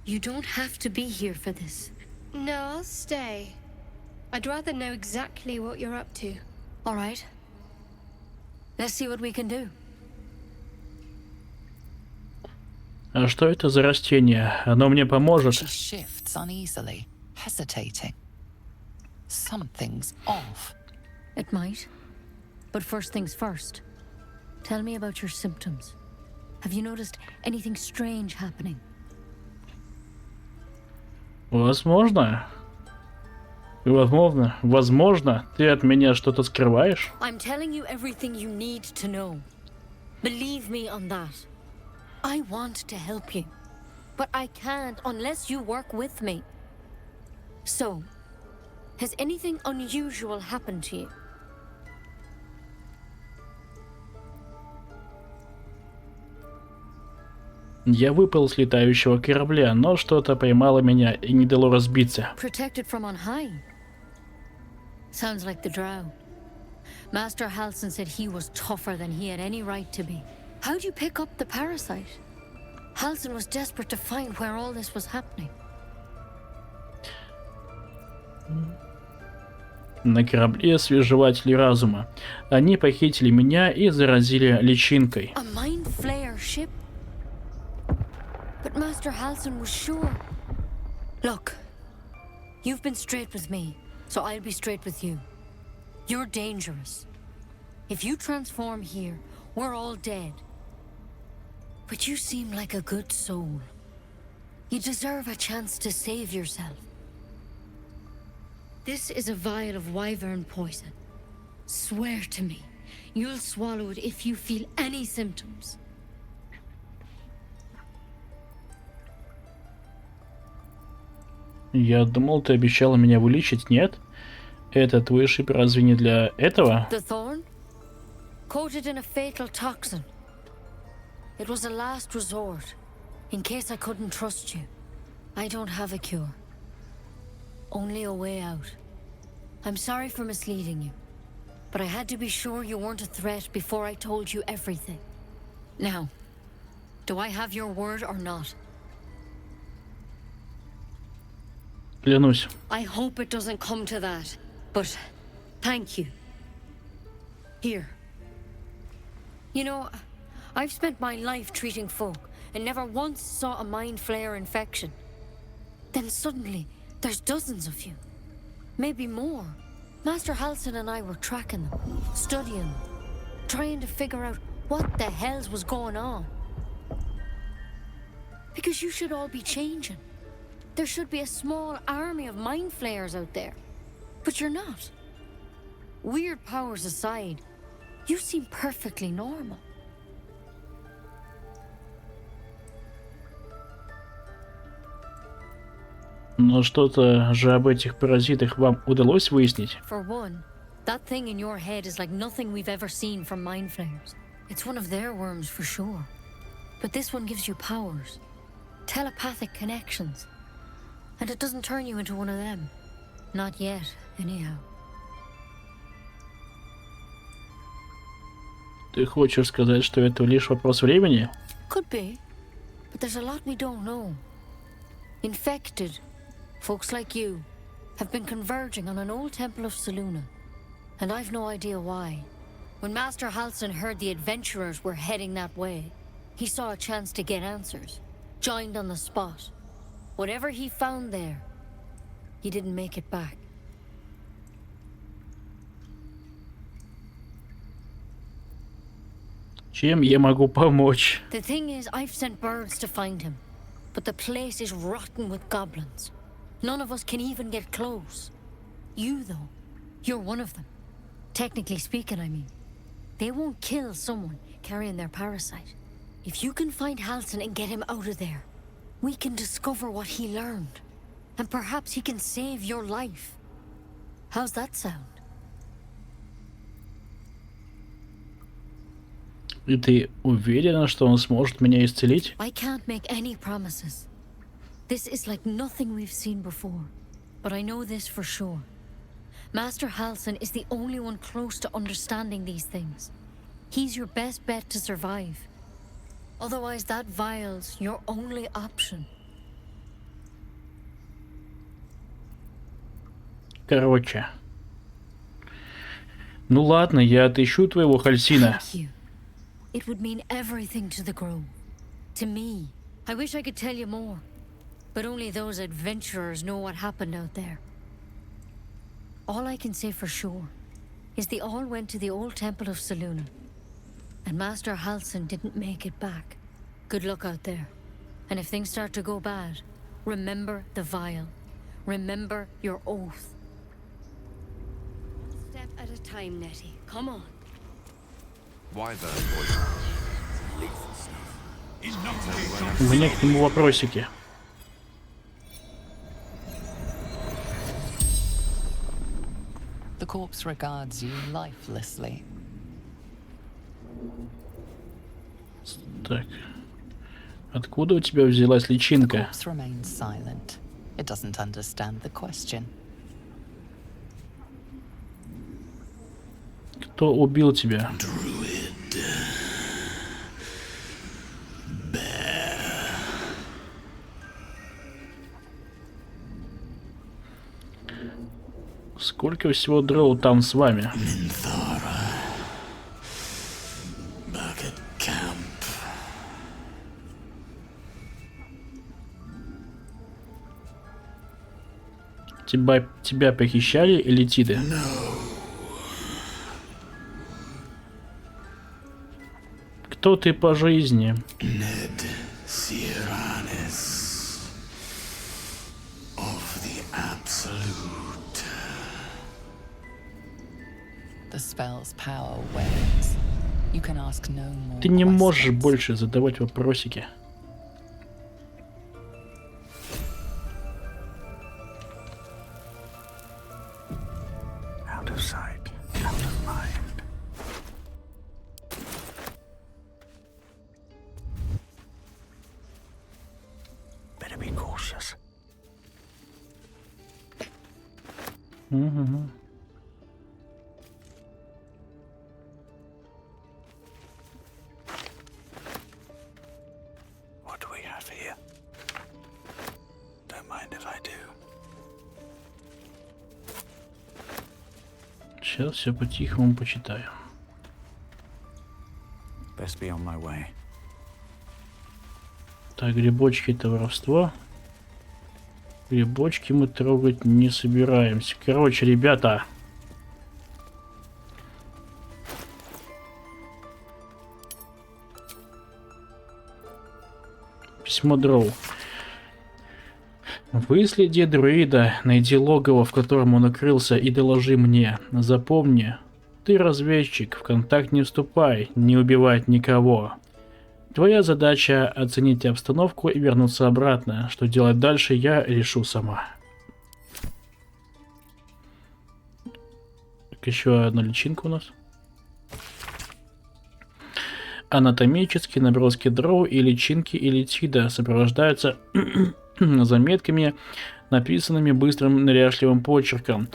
[SPEAKER 22] You don't have to be here for this.
[SPEAKER 6] No, I'll stay. I'd rather know exactly what you're up to.
[SPEAKER 22] All right. Let's see what we can do.
[SPEAKER 1] А что это за растение? Оно мне поможет.
[SPEAKER 2] She shifts uneasily, hesitating. Something's off.
[SPEAKER 22] It might. But first things first. Tell me about your symptoms. Have you noticed anything strange happening?
[SPEAKER 1] Возможно. Возможно, ты от меня что-то скрываешь?
[SPEAKER 22] I'm telling you everything you need to know. Believe me on that. I want to help you, but I can't unless you work with me. So, has anything unusual happened to you?
[SPEAKER 1] Я выпал с летающего корабля, но что-то поймало меня и не дало разбиться.
[SPEAKER 22] Protected from on high. Sounds like the drow. Master Halsin said he was tougher than he had any right to be. How'd you pick up the parasite? Halsin was desperate to find where all this was happening.
[SPEAKER 1] На корабле свежеватели разума. Они похитили меня и заразили личинкой.
[SPEAKER 22] A mind flayer ship? But Master Halsin was sure. Look, you've been straight with me, so I'll be straight with you. You're dangerous. If you transform here, we're all dead. But you seem like a good soul. You deserve a chance to save yourself. This is a vial of wyvern poison. Swear to me, you'll swallow it if you feel any symptoms.
[SPEAKER 1] Я думал, ты обещала меня вылечить, нет? Этот вышиб разве не для этого?
[SPEAKER 22] The thorn? Coated in a fatal toxin. It was a last resort, in case I couldn't trust you. I don't have a cure. Only a way out. I'm sorry for misleading you, but I had to be sure you weren't a threat before I told you everything. Now, Do I have your word or not?
[SPEAKER 1] Клянусь.
[SPEAKER 22] I hope it doesn't come to that, but thank you. Here. You know, I've spent my life treating folk and never once saw a mind flayer infection. Then suddenly, there's dozens of you. Maybe more. Master Halsin and I were tracking them, studying them, trying to figure out what the hells was going on. Because you should all be changing. There should be a small army of mind flayers out there. But you're not. Weird powers aside, you seem perfectly normal.
[SPEAKER 1] Но что-то же об этих паразитах вам удалось выяснить?
[SPEAKER 22] For one, that thing in your head is like nothing we've ever seen from mind flayers. It's one of their worms for sure. But this one gives you powers. Telepathic connections. And it doesn't turn you into one of them. Not yet, anyhow.
[SPEAKER 1] Ты хочешь сказать, что это лишь вопрос времени?
[SPEAKER 22] Could be. But there's a lot we don't know. Infected, folks like you, have been converging on an old temple of Selûne. And I've no idea why. When Master Halsin heard the adventurers were heading that way, he saw a chance to get answers. Joined on the spot. Whatever he found there, he didn't make it back.
[SPEAKER 1] Чем я могу помочь?
[SPEAKER 22] The thing is, I've sent birds to find him, but the place is rotten with goblins. None of us can even get close. You, though, you're one of them. Technically speaking, I mean. They won't kill someone carrying their parasite. If you can find Halsin and get him out of there, we can discover what he learned. And perhaps he can save your life. How's that sound?
[SPEAKER 1] И ты уверена, что он сможет меня исцелить?
[SPEAKER 22] I can't make any promises. This is like nothing we've seen before. But I know this for sure. Master Halsin is the only one close to understanding these things. He's your best bet to survive. Otherwise, that vial's your only option.
[SPEAKER 1] Короче. Ну ладно, я отыщу твоего Хальсина.
[SPEAKER 22] Thank you. It would mean everything to the Grove. To me. I wish I could tell you more. But only those adventurers know what happened out there. All I can say for sure is they all went to the old temple of Selûne. And Master Halsin didn't make it back. Good luck out there. And if things start to go bad, remember the vial. Remember your oath. One step at a time, Nettie. Come on.
[SPEAKER 17] Wyvern
[SPEAKER 1] У меня к нему вопросики.
[SPEAKER 2] The corpse regards you lifelessly.
[SPEAKER 1] Так. Откуда у тебя взялась личинка?
[SPEAKER 2] Corpse remains silent. It doesn't understand the question.
[SPEAKER 1] Кто убил тебя? Сколько всего дроу там с вами? Тебя похищали иллитиды? Кто ты по жизни? Ты не можешь больше задавать вопросики.
[SPEAKER 12] Out of sight, out of mind. Better be cautious.
[SPEAKER 1] Угу. Сейчас все по-тихому почитаю.
[SPEAKER 5] Best be on my way.
[SPEAKER 1] Так, грибочки — это воровство. Грибочки мы трогать не собираемся. Короче, ребята. Письмо Дроу. Выследи друида, найди логово, в котором он укрылся, и доложи мне. Запомни, ты разведчик, в контакт не вступай, не убивай никого. Твоя задача — оценить обстановку и вернуться обратно. Что делать дальше, я решу сама. Так, еще одна личинка у нас. Анатомические наброски дроу и личинки иллитида сопровождаются заметками, написанными быстрым неряшливым почерком.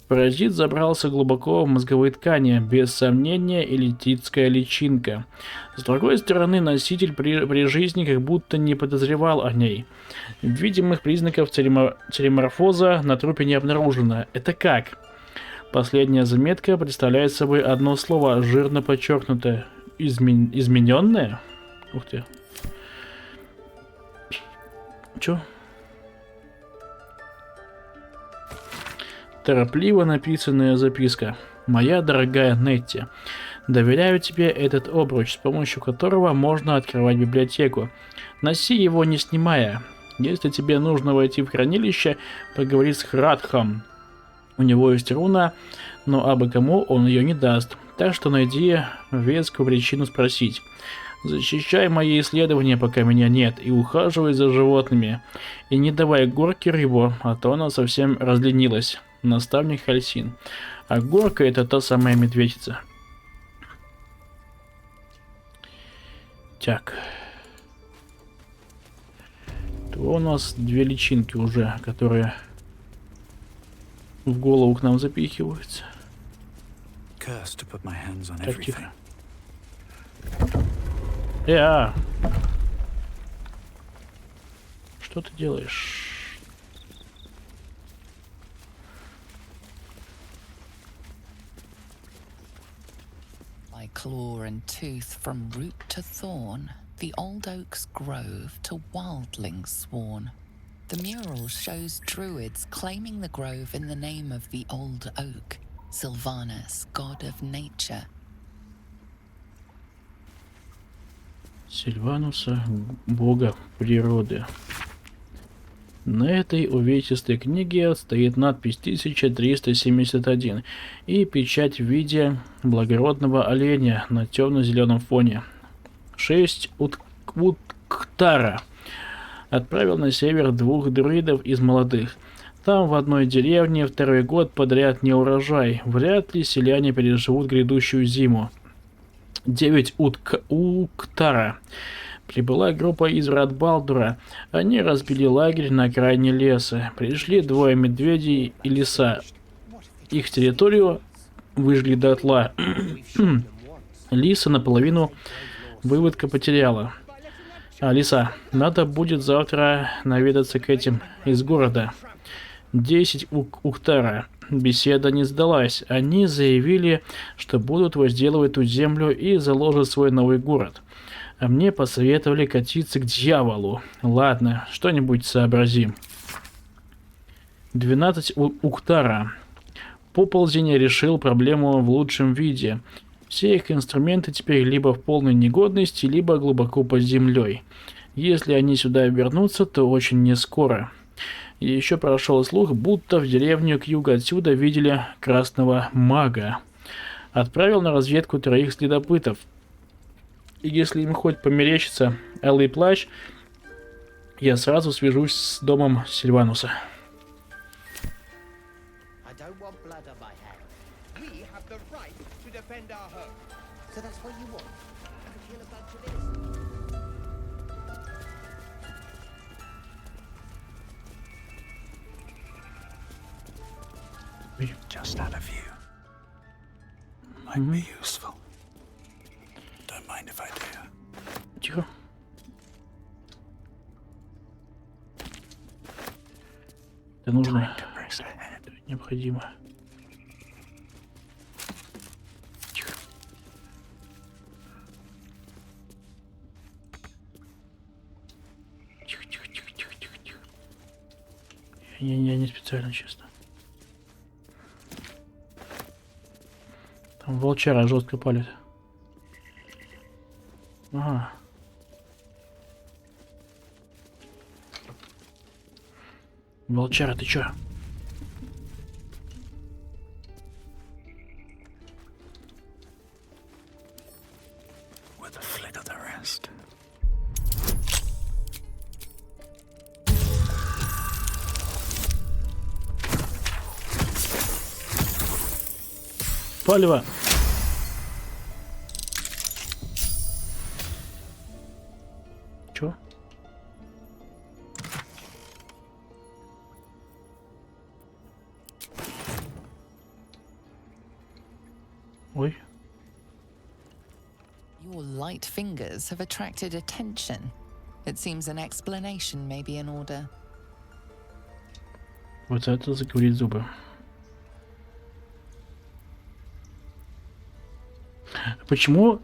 [SPEAKER 1] Паразит забрался глубоко в мозговые ткани, без сомнения иллитидская личинка. С другой стороны, носитель при жизни как будто не подозревал о ней. Видимых признаков телеморфоза на трупе не обнаружено. Это как? Последняя заметка представляет собой одно слово, жирно подчеркнутое. Измененное? Ух ты. Чё? Торопливо написанная записка. Моя дорогая Нетти, доверяю тебе этот обруч, с помощью которого можно открывать библиотеку. Носи его не снимая. Если тебе нужно войти в хранилище, поговори с Храдхом. У него есть руна, но абы кому он ее не даст. Так что найди вескую причину спросить. Защищай мои исследования, пока меня нет, и ухаживай за животными. И не давай горке рыбу, а то она совсем разленилась. Наставник Хальсин. А горка — это та самая медведица. Так. То у нас две личинки уже, которые в голову к нам запихиваются. Так, тихо. Что ты делаешь?
[SPEAKER 2] By claw and tooth from root to thorn, the old oak's grove to wildlings sworn. The mural shows druids claiming the grove in the name of the old oak, Sylvanus, god of nature.
[SPEAKER 1] Сильвануса, бога природы. На этой увесистой книге стоит надпись 1371 и печать в виде благородного оленя на темно-зеленом фоне. 6 Утктара отправил на север 2 друидов из молодых. Там в одной деревне второй год подряд не урожай. Вряд ли селяне переживут грядущую зиму. 9 Уктара. Прибыла группа из врат Балдура. Они разбили лагерь на окраине леса. Пришли 2 медведей и лиса. Их территорию выжгли дотла. Лиса наполовину выводка потеряла. Лиса, надо будет завтра наведаться к этим из города. 10 Уктара. Беседа не сдалась. Они заявили, что будут возделывать ту землю и заложат свой новый город. А мне посоветовали катиться к дьяволу. Ладно, что-нибудь сообразим. 12 Уктара. Поползень решил проблему в лучшем виде. Все их инструменты теперь либо в полной негодности, либо глубоко под землей. Если они сюда вернутся, то очень не скоро. И еще прошел слух, будто в деревню к югу отсюда видели красного мага. Отправил на разведку 3 следопытов. И если им хоть померещится алый плащ, я сразу свяжусь с домом Сильвануса.
[SPEAKER 5] Just out of view. Might be useful. Don't mind if I do.
[SPEAKER 1] Тихо. Это нужно. Это необходимо. Я не специально, честно. Там волчара жестко палит. Ага. Волчара, ты чё?
[SPEAKER 5] With a flick of the wrist.
[SPEAKER 1] Палево. Чё? Ой.
[SPEAKER 2] Your light fingers have attracted attention. It seems an explanation may be in order.
[SPEAKER 1] Вот это заговорить зубы. Почему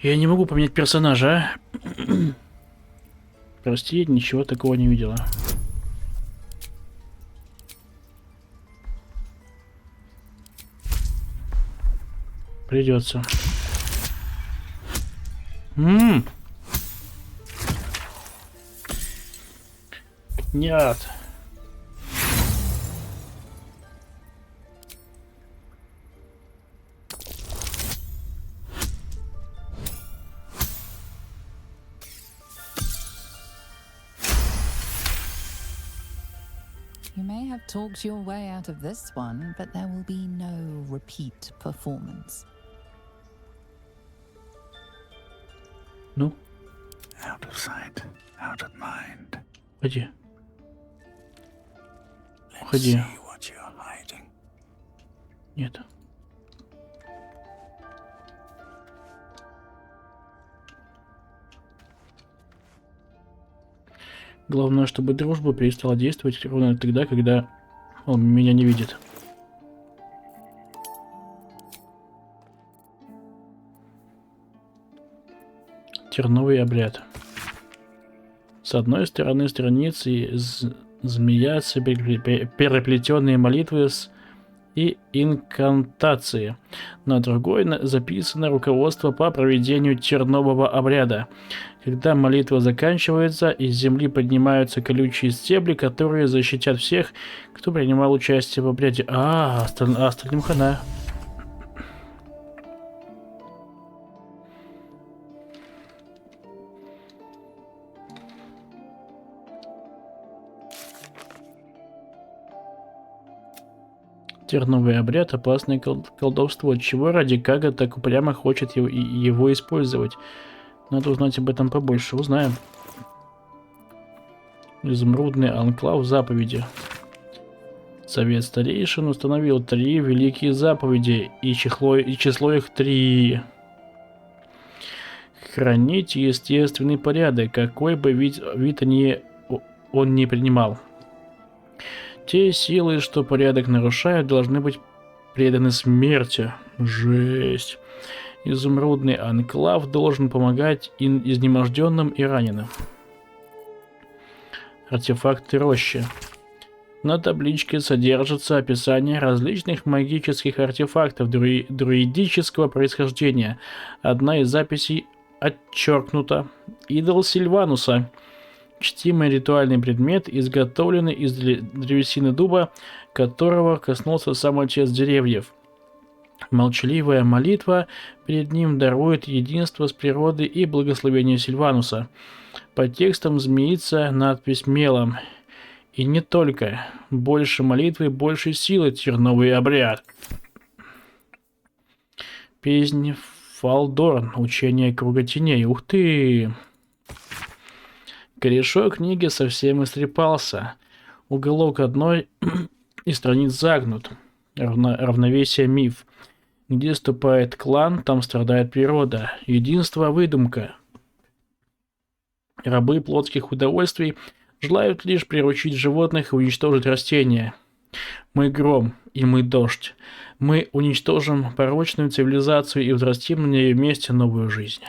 [SPEAKER 1] я не могу поменять персонажа? Прости, ничего такого не видела. Придется. Нет.
[SPEAKER 2] You may have talked your way out of this one, but there will be no repeat performance.
[SPEAKER 1] Ну?
[SPEAKER 5] Out of sight, out of mind.
[SPEAKER 1] Уходи.
[SPEAKER 5] Let's
[SPEAKER 1] Уходи.
[SPEAKER 5] see what you're hiding.
[SPEAKER 1] Нет. Главное, чтобы дружба перестала действовать ровно тогда, когда он меня не видит. Терновый обряд. С одной стороны страницы змеятся переплетенные молитвы и инкантации. На другой записано руководство по проведению тернового обряда. Когда молитва заканчивается, из земли поднимаются колючие стебли, которые защитят всех, кто принимал участие в обряде. Остальным хана. Терновый обряд — опасное колдовство. Чего ради Кага так упрямо хочет его использовать? Надо узнать об этом побольше. Узнаем. Изумрудный анклав заповеди. Совет старейшин установил 3 великие заповеди, и число их 3. Хранить естественный порядок, какой бы вид он ни принимал. Те силы, что порядок нарушают, должны быть преданы смерти. Жесть. Изумрудный анклав должен помогать изнеможденным и раненым. Артефакты рощи. На табличке содержится описание различных магических артефактов друидического происхождения. Одна из записей отчеркнута. Идол Сильвануса. Чтимый ритуальный предмет, изготовленный из древесины дуба, которого коснулся сам отец деревьев. Молчаливая молитва перед ним дарует единство с природой и благословение Сильвануса. Под текстом змеится надпись мелом. И не только. Больше молитвы, больше силы, терновый обряд. Песнь Фалдорн. Учение круга теней. Ух ты! Корешок книги совсем истрепался. Уголок одной из страниц загнут. Равновесие миф. Где ступает клан, там страдает природа. Единство — выдумка. Рабы плотских удовольствий желают лишь приручить животных и уничтожить растения. Мы гром, и мы дождь. Мы уничтожим порочную цивилизацию и взрастим на ее месте новую жизнь.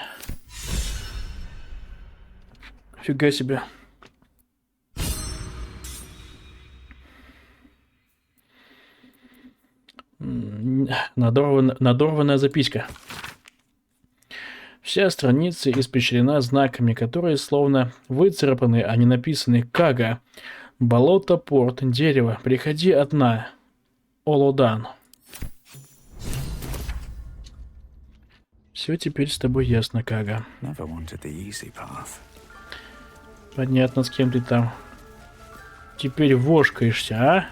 [SPEAKER 1] Фига себе. Надорванная записка. Вся страница испещрена знаками, которые словно выцарапаны, а не написаны. Кага. Болото, порт, дерево. Приходи одна. Олодан. Все теперь с тобой ясно, Кага. Понятно, с кем ты там теперь вошкаешься, а?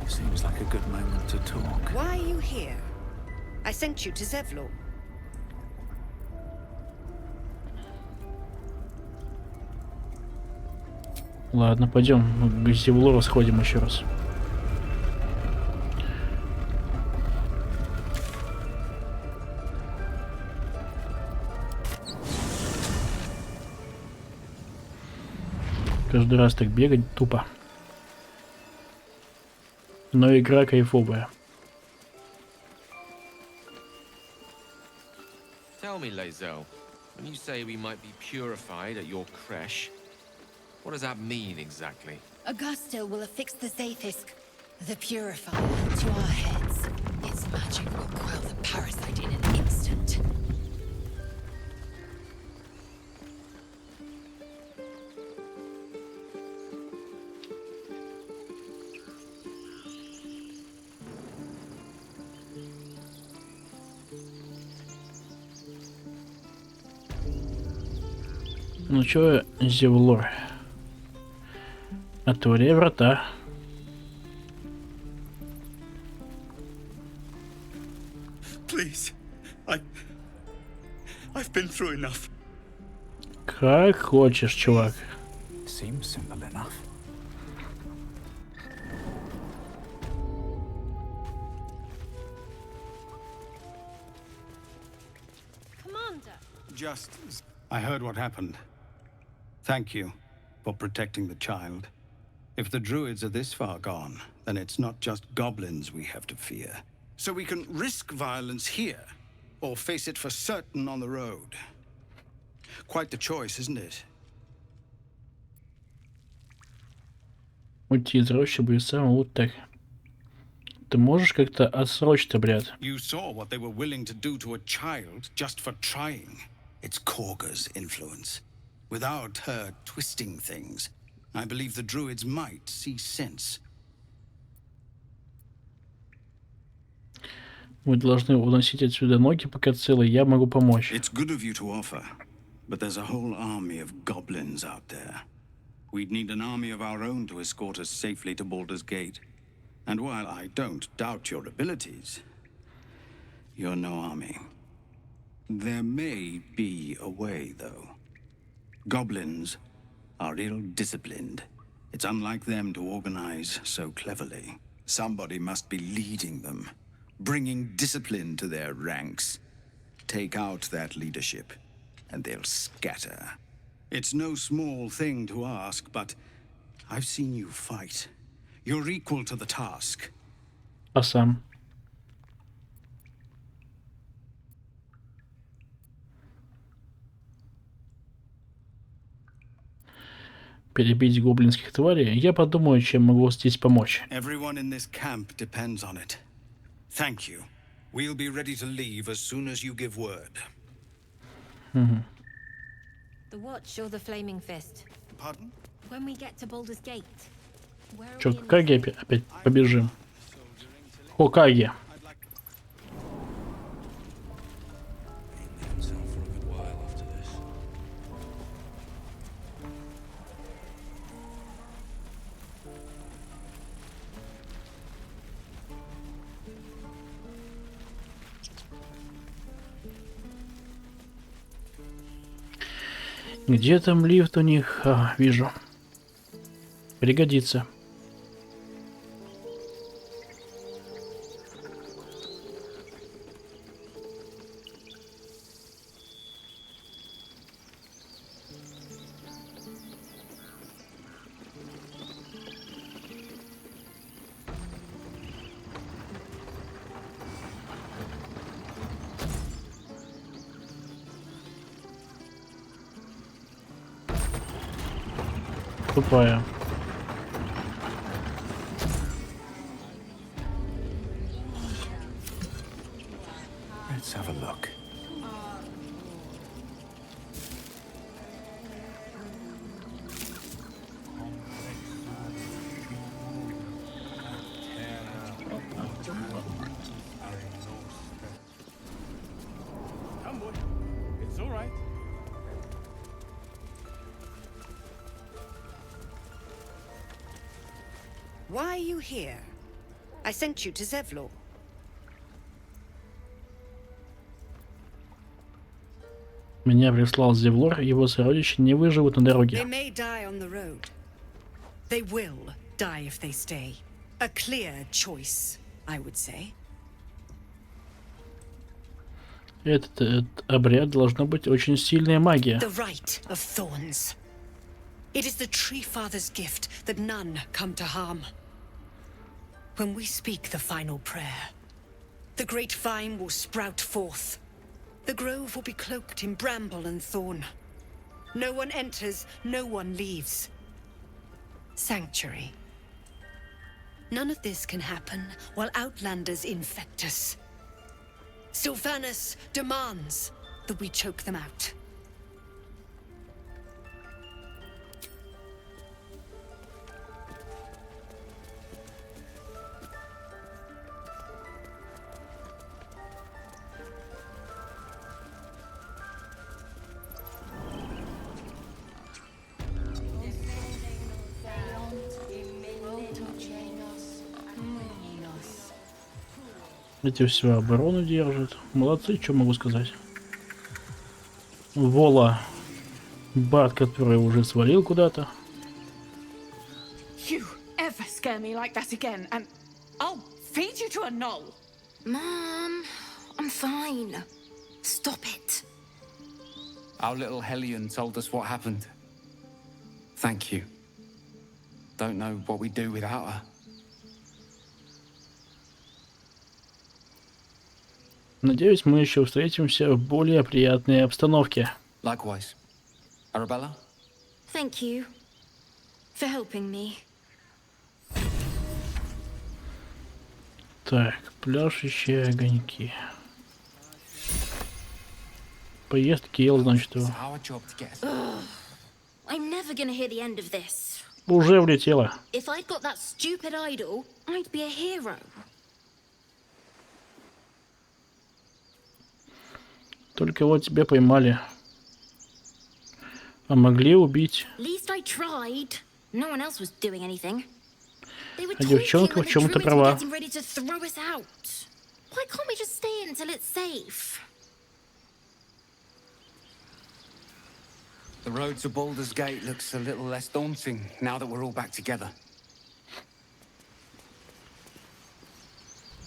[SPEAKER 5] Seems like a good moment to talk.
[SPEAKER 16] Why are you here? I sent you to Zevlor.
[SPEAKER 1] Ладно, пойдем к Зевлору сходим еще раз. Каждый раз так бегать тупо. Но игра кайфовая.
[SPEAKER 17] Tell me, Lae'zel, when you say we might be purified at your creche, what does that mean exactly?
[SPEAKER 2] Augusto will affix the Zafisk, the purifier, to our heads. Its magic will quell the parasite in an instant.
[SPEAKER 1] Ну чё, Зевлор? Отворяй врата.
[SPEAKER 5] Please. I've been through enough.
[SPEAKER 1] Как хочешь, чувак.
[SPEAKER 5] Seems simple enough.
[SPEAKER 6] Commander.
[SPEAKER 5] Just... I heard what happened. Thank you for protecting the child. If the druids are this far gone, then it's not just goblins we have to fear. So we can risk violence here, or face it for certain on the road. Quite the choice, isn't it?
[SPEAKER 1] Уйти из рощи будет самым вот так. Ты можешь как-то отсрочить, брат?
[SPEAKER 5] You saw what they were willing to do to a child just for trying. It's Korga's influence. Without her twisting things, I believe the druids might see sense.
[SPEAKER 1] Вы должны уносить отсюда ноги, пока целы. Я могу помочь.
[SPEAKER 5] It's good of you to offer, but there's a whole army of goblins out there. We'd need an army of our own to escort us safely to Baldur's Gate. And while I don't doubt your abilities, you're no army. There may be a way, though. Goblins are ill-disciplined. It's unlike them to organize so cleverly. Somebody must be leading them, bringing discipline to their ranks. Take out that leadership, and they'll scatter. It's no small thing to ask, but I've seen you fight. You're equal to the task.
[SPEAKER 1] А сам? Перебить гоблинских тварей? Я подумаю, чем могу здесь помочь.
[SPEAKER 5] Everyone in this camp depends on it. Thank you. We'll be ready to leave as soon as you give word.
[SPEAKER 3] The Watch or the Flaming Fist?
[SPEAKER 5] Pardon?
[SPEAKER 3] When we get to Baldur's Gate, where are
[SPEAKER 1] Чё,
[SPEAKER 3] we
[SPEAKER 1] к
[SPEAKER 3] in
[SPEAKER 1] Каге опять побежим? О, Каге. Где там лифт у них? А, вижу. Пригодится. тупая.
[SPEAKER 12] Let's have a look.
[SPEAKER 14] Come, boy. It's all right.
[SPEAKER 16] Why are you here? I sent you to Zevlor.
[SPEAKER 1] Меня прислал Зевлор, его сородичи не выживут на дороге.
[SPEAKER 16] They may die on the road. They will die if they stay. A clear choice, I would say.
[SPEAKER 1] Этот обряд должна быть очень сильная магия.
[SPEAKER 16] The rite of thorns. It is the Tree Father's gift that none come to harm. When we speak the final prayer, the great vine will sprout forth. The grove will be cloaked in bramble and thorn. No one enters, no one leaves. Sanctuary. None of this can happen while outlanders infect us. Sylvanus demands that we choke them out.
[SPEAKER 1] Эти все оборону держат. Молодцы, что могу сказать. Вола. Бат, который уже свалил куда-то.
[SPEAKER 9] You ever scare me like that again, and I'll feed you to a knoll.
[SPEAKER 3] Mom, I'm fine. Stop it.
[SPEAKER 8] Our little Hellion told us what happened. Thank you. Don't know what we'd do without her.
[SPEAKER 1] Надеюсь, мы еще встретимся в более приятной обстановке.
[SPEAKER 8] Likewise. Arabella?
[SPEAKER 3] Thank you for helping me.
[SPEAKER 1] Так, пляшущие огоньки. Поездки ел, значит, его.
[SPEAKER 3] Ugh. I'm never gonna hear the end of this.
[SPEAKER 1] Уже влетело.
[SPEAKER 3] If I'd got that stupid idol, I'd be a hero.
[SPEAKER 1] Только вот тебя поймали. А могли убить.
[SPEAKER 3] At least I tried. No one else was doing anything. They were
[SPEAKER 1] А
[SPEAKER 3] talking
[SPEAKER 1] девчонка
[SPEAKER 3] when
[SPEAKER 1] в
[SPEAKER 3] the
[SPEAKER 1] чем-то
[SPEAKER 3] druids were
[SPEAKER 1] права.
[SPEAKER 3] getting ready to throw us out. Why can't we just stay until it's safe?
[SPEAKER 8] The road to Baldur's Gate looks a little less daunting now that we're all back together.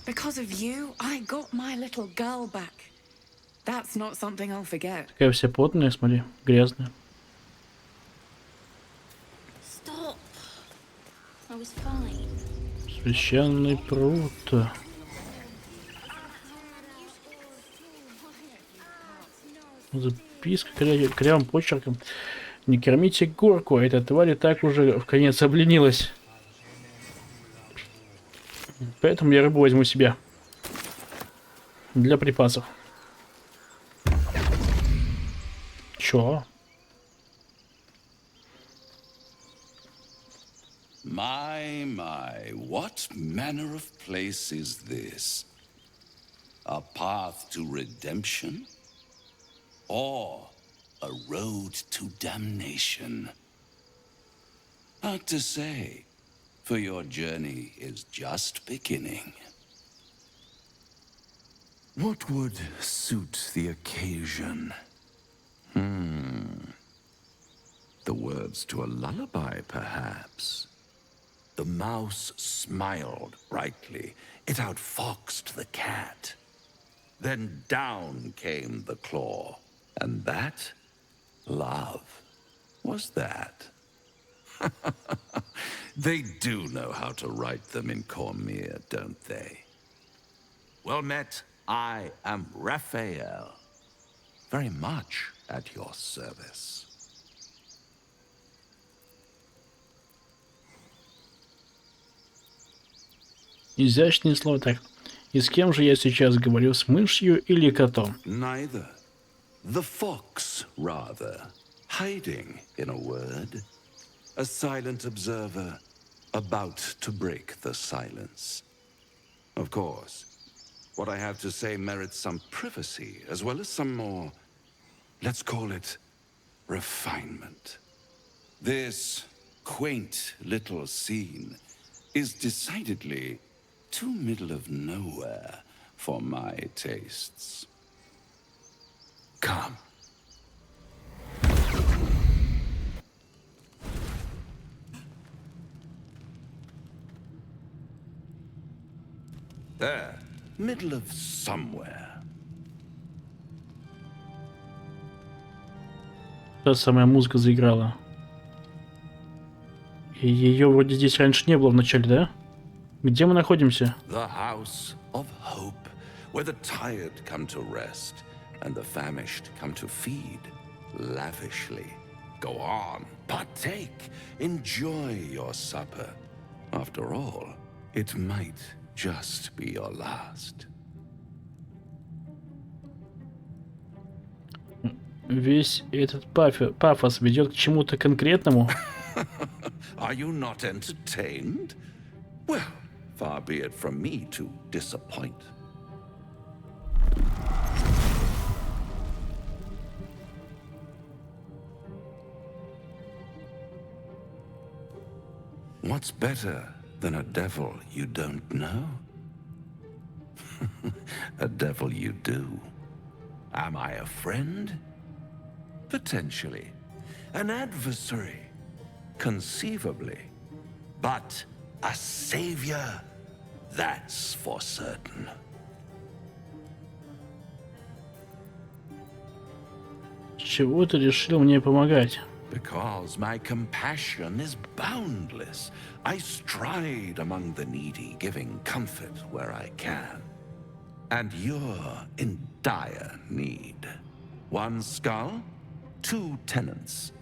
[SPEAKER 9] Because of you, I got my little girl back. That's not something I'll forget.
[SPEAKER 1] Такая вся потная, смотри, грязная.
[SPEAKER 3] Stop. I was fine.
[SPEAKER 1] Священный пруд. Записка корявым почерком. Не кормите горку, а эта тварь и так уже в конец обленилась. Поэтому я рыбу возьму себе. Для припасов. Чё?
[SPEAKER 11] My, what manner of place is this? A path to redemption? Or a road to damnation? Hard to say, for your journey is just beginning.
[SPEAKER 5] What would suit the occasion? The words to a lullaby, perhaps. The mouse smiled brightly. It outfoxed the cat. Then down came the claw. And that, love, was that. They do know how to write them in Cormier, don't they? Well met, I am Raphael. Very much at your service.
[SPEAKER 1] Изящные слова. Так. И с кем же я сейчас говорю? С мышью или котом?
[SPEAKER 11] Neither. The fox, rather. Hiding, in a word. A silent observer, about to break the silence. Of course, what I have to say merits some privacy, as well as some more, let's call it, refinement. This quaint little scene is decidedly too middle of nowhere for my tastes. Come. There, middle of somewhere.
[SPEAKER 1] Та самая музыка заиграла. И ее вроде здесь раньше не было в начале, да? Где мы находимся?
[SPEAKER 11] The house of hope, where the tired come to rest and the famished come to feed lavishly. Go on, partake, enjoy your supper. After all, it might just be your last.
[SPEAKER 1] Весь этот пафос ведет к чему-то конкретному.
[SPEAKER 11] Are you not entertained? Well, far be it from me to disappoint. What's better than a devil you don't know? A devil you do. Am I a friend? Potentially. An adversary? Conceivably. But a savior? That's for certain.
[SPEAKER 1] Чего ты решил мне помогать?
[SPEAKER 11] Because my compassion is boundless. I stride among the needy, giving comfort where I can. And you're in dire need. One skull, 2 tenants,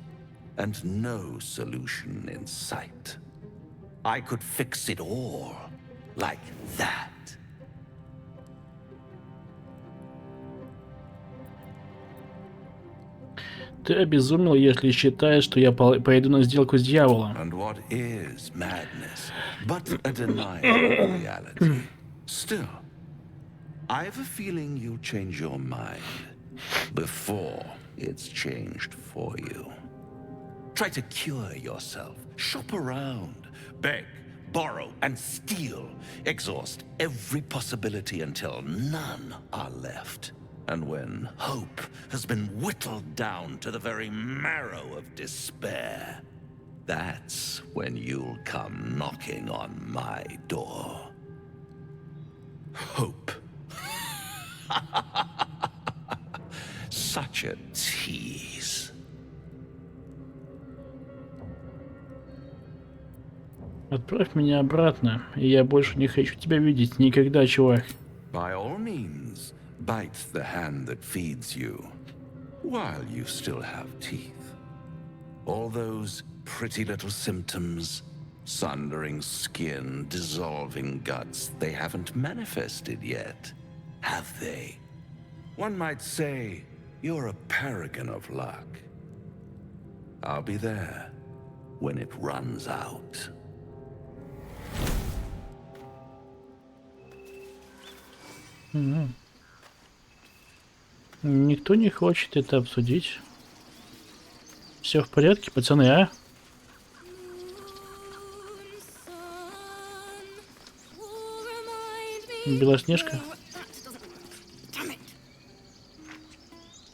[SPEAKER 11] and no solution in sight. I could fix it all like that.
[SPEAKER 1] Ты обезумел, если считаешь, что я пойду на сделку с дьяволом.
[SPEAKER 11] And what is madness but a denial of reality? Still, I have a feeling you'll change your mind before it's changed for you. Try to cure yourself. Shop around. Beg, borrow, and steal. Exhaust every possibility until none are left. And when hope has been whittled down to the very marrow of despair, that's when you'll come knocking on my door. Hope. Such a tease.
[SPEAKER 1] Отправь меня обратно, и я больше не хочу тебя видеть никогда, чувак.
[SPEAKER 11] By all means, bite the hand that feeds you, while you still have teeth. All those pretty little symptoms, sundering skin, dissolving guts, they haven't manifested yet, have they? One might say you're a paragon of luck. I'll be there when it runs out.
[SPEAKER 1] Никто не хочет это обсудить. Все в порядке, пацаны, а? Белоснежка.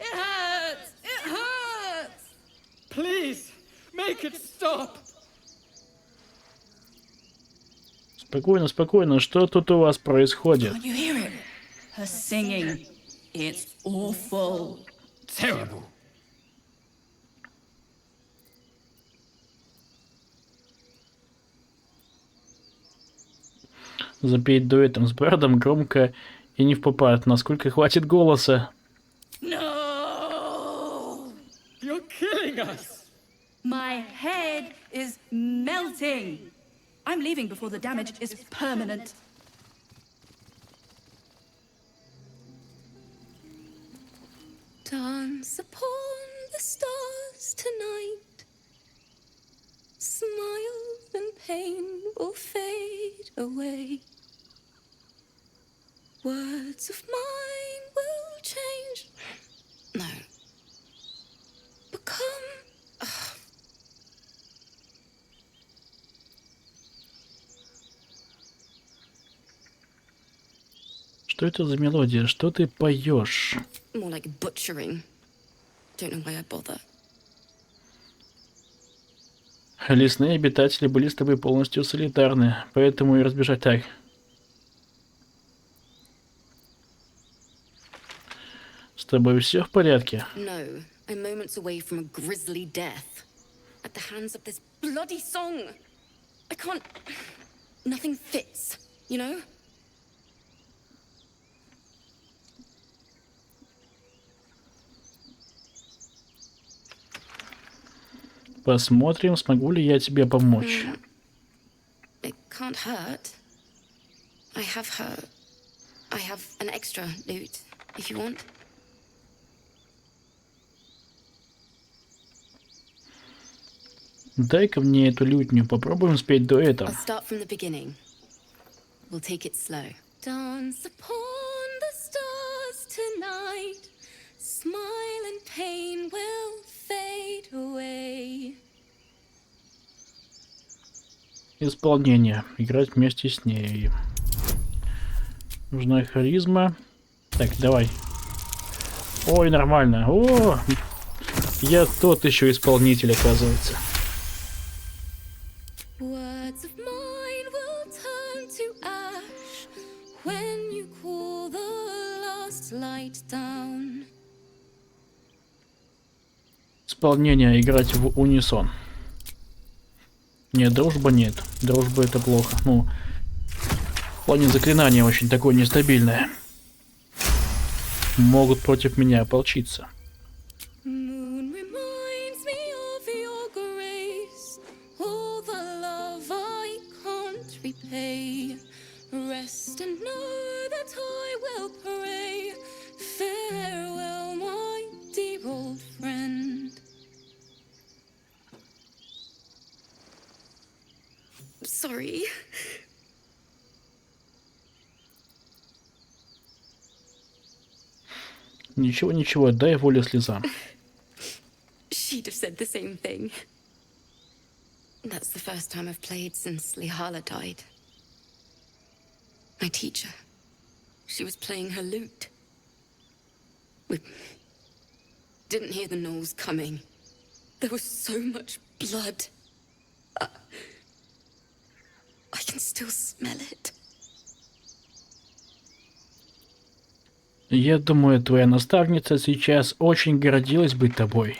[SPEAKER 7] It hurts! It hurts! Please, make it stop!
[SPEAKER 1] Спокойно, спокойно. Что тут у вас происходит?
[SPEAKER 7] Can't you hear it? Her singing. It's awful. Terrible.
[SPEAKER 1] Запеть дуэтом с Бардом громко и не впопад, насколько хватит голоса.
[SPEAKER 7] No! You're killing us! My head is melting. I'm leaving before the damage is permanent.
[SPEAKER 6] Dance upon the stars tonight. Smile and pain will fade away. Words of mine will change. No. Become.
[SPEAKER 1] Что это за мелодия? Что ты поешь?
[SPEAKER 6] More like butchering. Don't know why I bother.
[SPEAKER 1] Лесные обитатели были с тобой полностью солидарны, поэтому и разбежать так. С тобой все в порядке?
[SPEAKER 6] No, I'm moments away from a grisly death. At the hands of this bloody song. I can't. Nothing fits, you know?
[SPEAKER 1] Посмотрим, смогу ли я тебе помочь.
[SPEAKER 6] It can't hurt. I have an extra loot, if you want.
[SPEAKER 1] Дай-ка мне эту лютню, попробуем спеть дуэтом.
[SPEAKER 6] I'll start from the beginning. We'll take it slow. Dance upon the stars tonight. Smile and pain will fade away.
[SPEAKER 1] Исполнение. Играть вместе с ней. Нужна харизма. Так, давай. Ой, нормально. О, я тот еще исполнитель, оказывается.
[SPEAKER 6] Words of mine will turn to ash when you call the last light down.
[SPEAKER 1] Исполнение. Играть в унисон. Нет, дружба нет. Дружба это плохо. Ну, в плане заклинания очень такое нестабильное. Могут против меня ополчиться.
[SPEAKER 6] Moon reminds me of your grace, all the love I can't repay. Rest and know that I will pray. Farewell, my dear old friend. Sorry.
[SPEAKER 1] Ничего, ничего, дай волю слезам.
[SPEAKER 6] She'd have said the same thing. That's the first time I've played since Lihala died. My teacher. She was playing her lute. We didn't hear the gnolls coming. There was so much blood. I can still smell it.
[SPEAKER 1] Я думаю, твоя наставница сейчас очень гордилась быть тобой.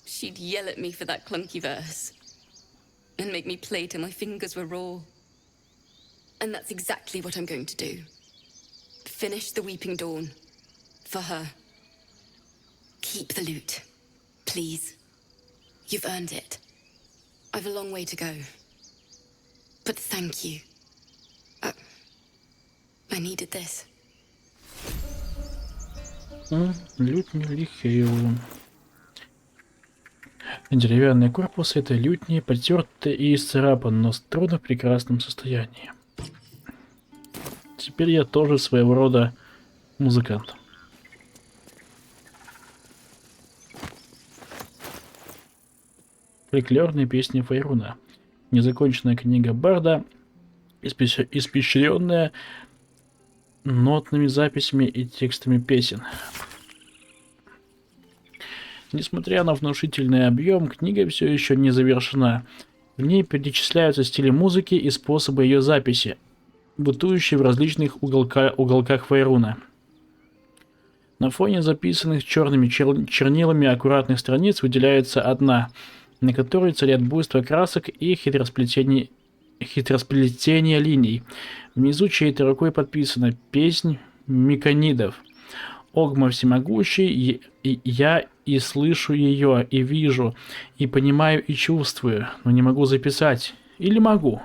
[SPEAKER 6] She'd yell at me for that clunky verse and make me play till my fingers were raw. And that's exactly what I'm going to do. Finish the Weeping Dawn. For her. Keep the lute. Please. You've earned it. I've a long way to go. But thank you. I needed this.
[SPEAKER 1] Лютня Лихейлу. Деревянный корпус этой лютни потертый и исцарапан, но строго в прекрасном состоянии. Теперь я тоже своего рода музыкант. Фольклорные песни Фейруна. Незаконченная книга Барда, испещренная нотными записями и текстами песен. Несмотря на внушительный объем, книга все еще не завершена. В ней перечисляются стили музыки и способы ее записи, бытующие в различных уголках Фейруна. На фоне записанных черными чернилами аккуратных страниц выделяется одна, на которой царят буйство красок и хитросплетение линий. Внизу чьей-то рукой подписано «Песнь меканидов». Огма всемогущий, я и слышу ее, и вижу, и понимаю, и чувствую, но не могу записать. Или могу?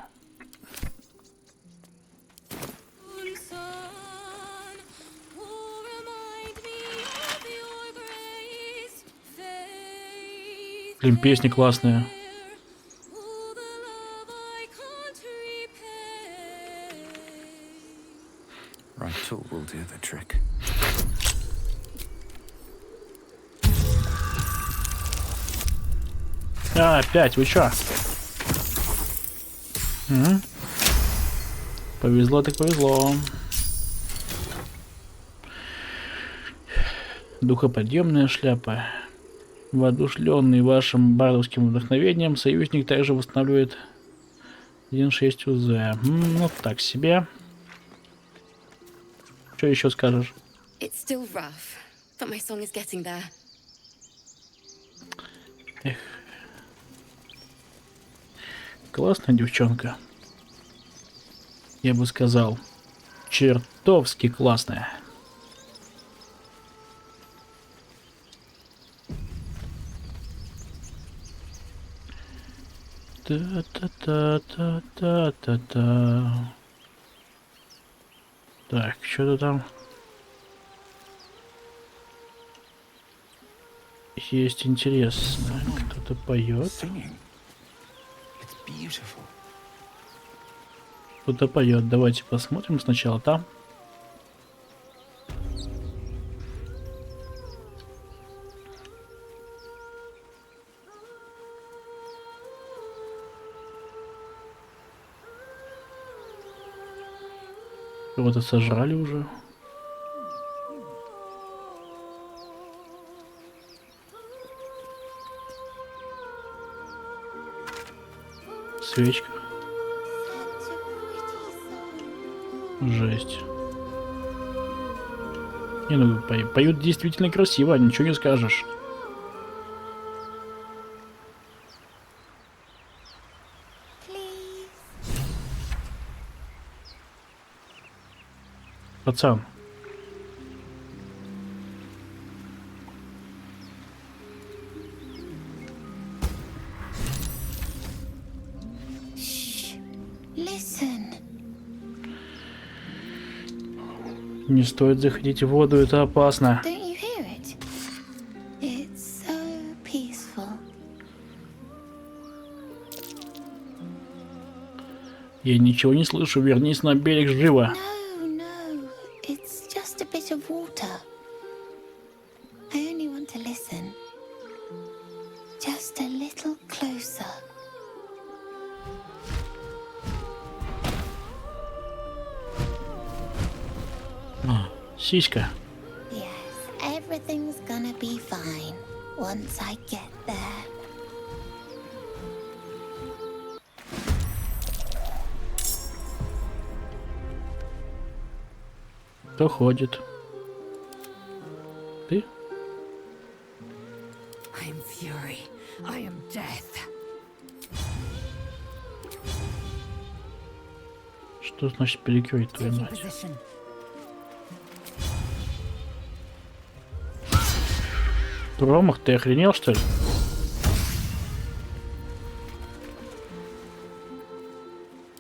[SPEAKER 1] Блин, песни классные.
[SPEAKER 13] Right tool will do the trick.
[SPEAKER 1] А, опять, вы чё? Повезло так повезло. Духоподъемная шляпа. Воодушевленный вашим бардовским вдохновением, союзник также восстанавливает 1.6 УЗ. Ну так себе. Что еще скажешь?
[SPEAKER 6] It's still rough, but my song is getting there.
[SPEAKER 1] Эх. Классная девчонка. Я бы сказал, чертовски классная. Та-та-та-та-та-та. Так, что-то там есть интересно. Кто-то поет. Кто-то поет. Давайте посмотрим сначала там. Кого-то сожрали уже. Свечка. Жесть. Не, ну поют действительно красиво, ничего не скажешь. Пацан.
[SPEAKER 3] Listen.
[SPEAKER 1] Не стоит заходить в воду, это опасно.
[SPEAKER 3] Don't you hear it? It's so peaceful.
[SPEAKER 1] Я ничего не слышу, вернись на берег живо.
[SPEAKER 3] No, it's just a bit of water. I only want to listen. Just a little closer.
[SPEAKER 1] Сиська.
[SPEAKER 3] Yes, everything's gonna be fine once I get there.
[SPEAKER 1] Кто ходит? Ты?
[SPEAKER 16] I am fury. I am death.
[SPEAKER 1] Что значит перекрыть твою
[SPEAKER 16] Taking
[SPEAKER 1] мать?
[SPEAKER 16] position.
[SPEAKER 1] Промах, ты охренел, что ли?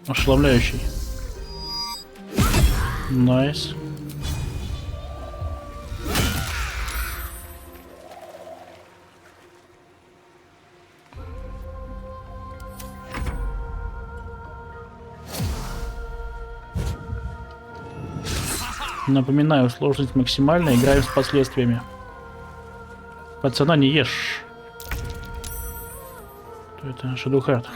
[SPEAKER 1] Ошеломляющий. Найс. Напоминаю, сложность максимальная, играем с последствиями. Пацана, не ешь. Кто это? Шадухард.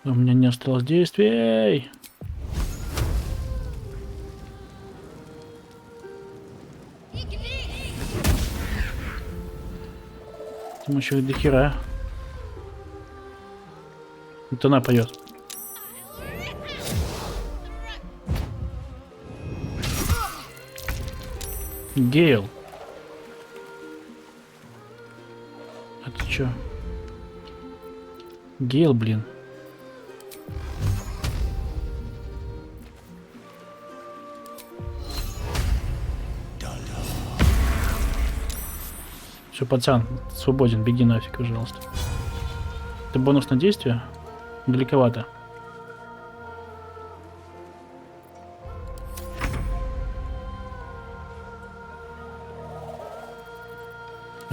[SPEAKER 1] У меня не осталось действий. Там еще до хера. Это она поет. Гейл. А ты чё? Гейл, блин. Все, пацан, свободен, беги нафиг, пожалуйста. Это бонусное действие? Далековато.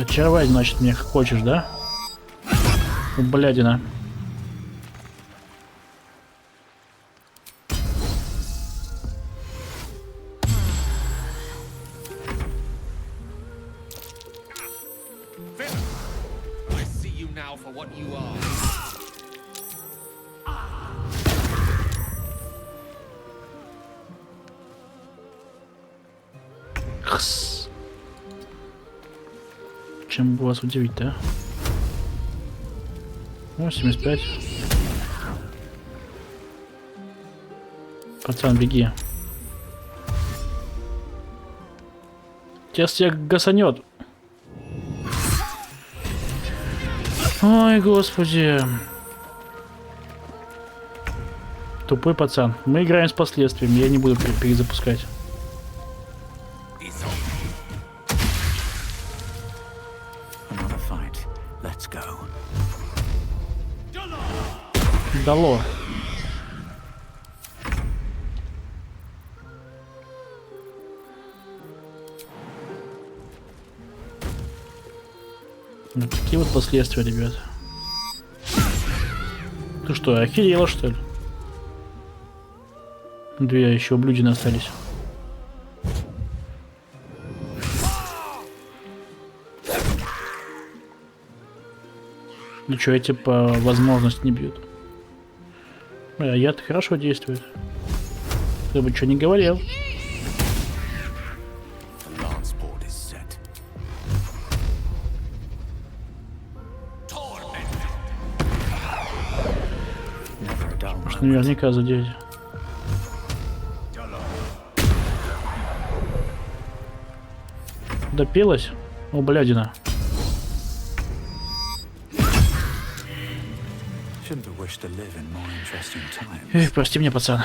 [SPEAKER 1] Очаровать, значит, мне хочешь, да? Блядина. Хс. Чем бы вас удивить-то, а? О, 75. Пацан, беги. Сейчас тебя гасанет. Ой, господи. Тупой пацан. Мы играем с последствиями. Я не буду перезапускать. Дало. Вот такие вот последствия, ребят. Ты что, охерела, что ли? Две еще блюдины остались. Ну что, эти по возможности не бьют. А яд хорошо действует. Ты бы что не говорил. Может, наверняка задеть. Допилась? О, блядина. Эх, прости меня, пацан.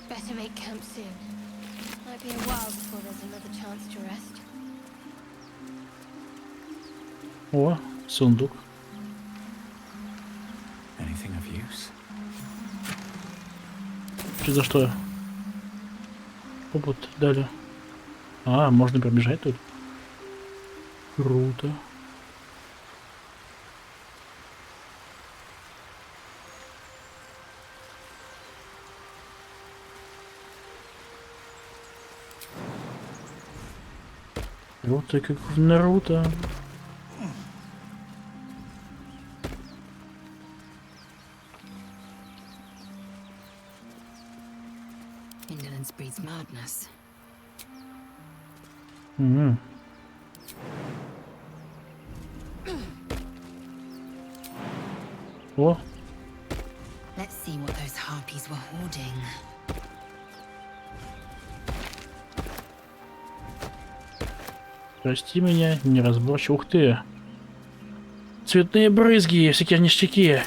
[SPEAKER 3] Better make camp soon. Might be a while before there's another chance to rest.
[SPEAKER 1] О, сундук. Что за что? Опыт дали. А, можно пробежать тут. Круто. Круто, как в Наруто.
[SPEAKER 2] Indolence breeds madness.
[SPEAKER 1] О.
[SPEAKER 2] Let's see what those harpies were hoarding.
[SPEAKER 1] Прости меня, неразборчив. Ух ты. Цветные брызги, всякие ништяки.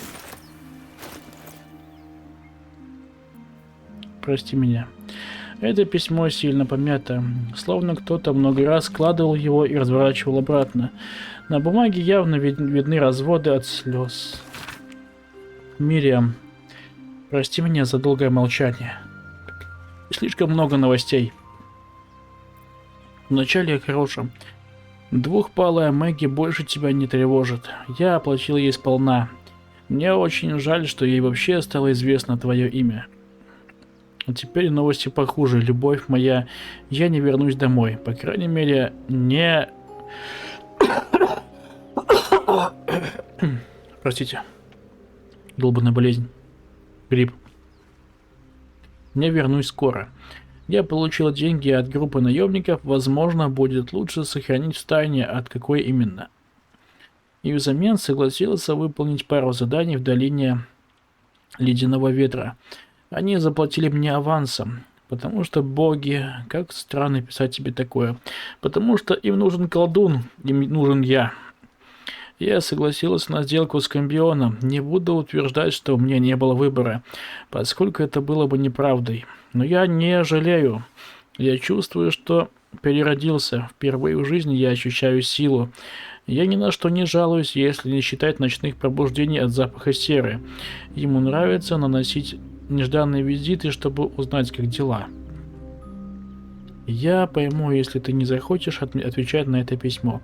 [SPEAKER 1] Прости меня. Это письмо сильно помято, словно кто-то много раз складывал его и разворачивал обратно. На бумаге явно видны разводы от слез. Мириам, прости меня за долгое молчание. Слишком много новостей. Вначале о хорошем. Двухпалая Мэгги больше тебя не тревожит. Я оплатил ей сполна. Мне очень жаль, что ей вообще стало известно твое имя. А теперь новости похуже. Любовь моя, я не вернусь домой. По крайней мере, не... Простите. Долбаная болезнь. Грипп. Не вернусь скоро. Я получил деньги от группы наемников. Возможно, будет лучше сохранить в тайне, от какой именно. И взамен согласился выполнить пару заданий в долине Ледяного Ветра. Они заплатили мне авансом, потому что боги, как странно писать тебе такое, потому что им нужен колдун, им нужен я. Я согласился на сделку с комбионом. Не буду утверждать, что у меня не было выбора, поскольку это было бы неправдой. Но я не жалею. Я чувствую, что переродился. Впервые в жизни я ощущаю силу. Я ни на что не жалуюсь, если не считать ночных пробуждений от запаха серы. Ему нравится наносить нежданные визиты, чтобы узнать, как дела. Я пойму, если ты не захочешь отвечать на это письмо.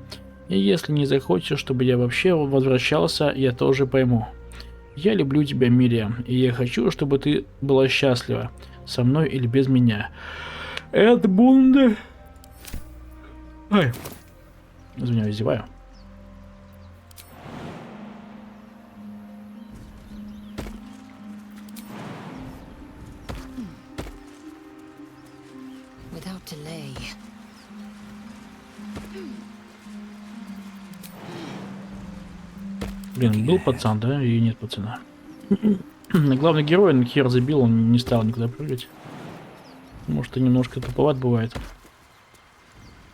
[SPEAKER 1] И если не захочешь, чтобы я вообще возвращался, я тоже пойму. Я люблю тебя, Мириам, и я хочу, чтобы ты была счастлива, со мной или без меня. Это бунда. Ой. Извиняюсь, зеваю.
[SPEAKER 2] Without delay.
[SPEAKER 1] Блин, был пацан, да? И нет пацана. Главный герой, он хер забил, он не стал никуда прыгать. Может, и немножко туповат бывает.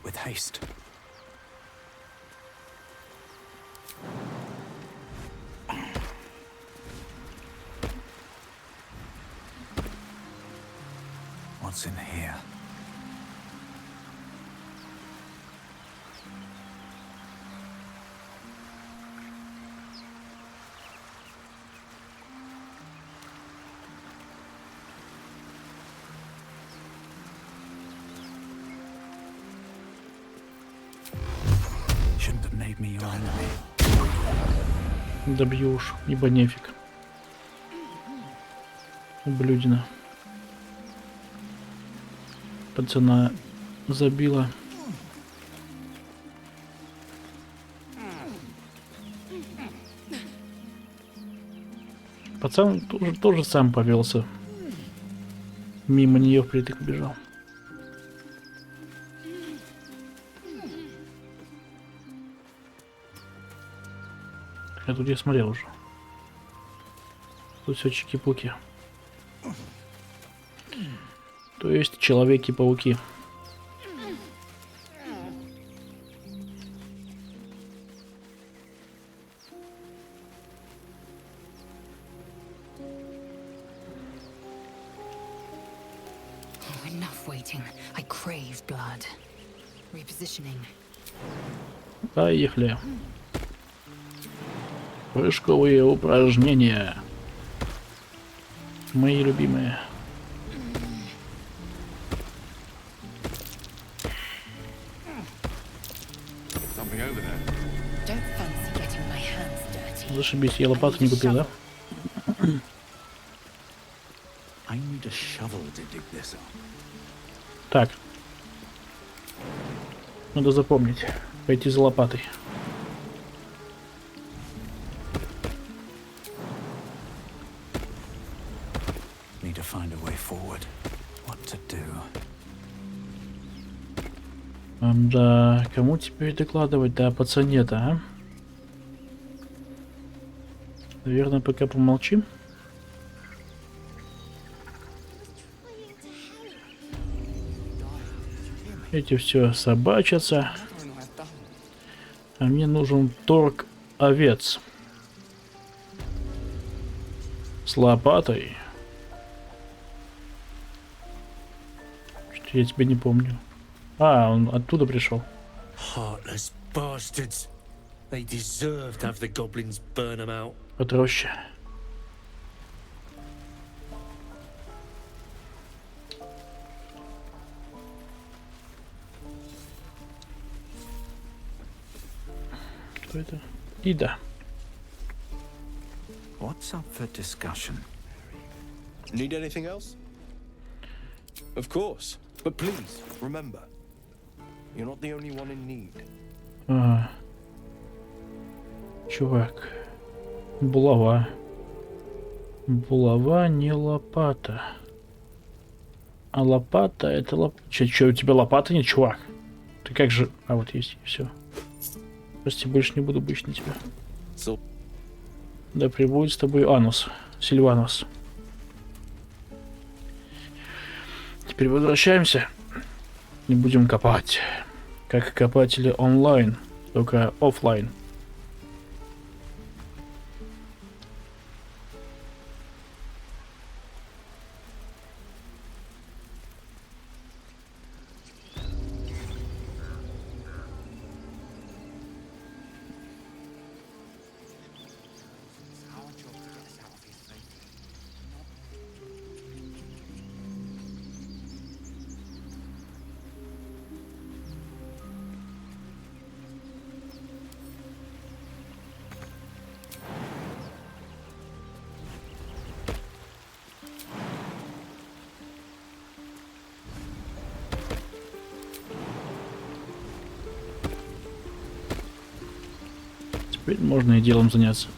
[SPEAKER 19] With haste. What's in here? Shouldn't have made me your enemy.
[SPEAKER 1] Добью уж, ибо нефиг. Ублюдина. Пацана забила. Пацан тоже сам повелся. Мимо нее впритык убежал. Я тут я смотрел уже. Тут все чики-пуки. То есть Человеки-пауки.
[SPEAKER 2] Enough waiting. I crave blood. Repositioning.
[SPEAKER 1] Поехали. Прыжковые упражнения. Мои любимые. Зашибись, я лопату не купил, да? Так. Надо запомнить. Пойти за лопатой.
[SPEAKER 19] Need to find a way forward. What to do?
[SPEAKER 1] Да, кому теперь докладывать, да, пацане-то, а? Наверное, пока помолчим. Эти все собачатся. А мне нужен торг овец. С лопатой. Что-то я тебя не помню. А, он оттуда пришел.
[SPEAKER 12] Heartless bastards. They deserve to have the goblins burn them out.
[SPEAKER 1] Попроще. Что это? Ида.
[SPEAKER 19] What's up for discussion?
[SPEAKER 10] Need anything else? Of course. But please, remember, you're not the only one in need.
[SPEAKER 1] Ага. Чувак. Булава. Булава не лопата. А лопата это Че, у тебя лопата нет, чувак? Ты как же... А, вот есть, все. Прости, больше не буду бычить на тебя. Да прибудет с тобой Анус. Сильванус. Теперь возвращаемся. И будем копать. Как копатели онлайн, только офлайн. Теперь можно и делом заняться.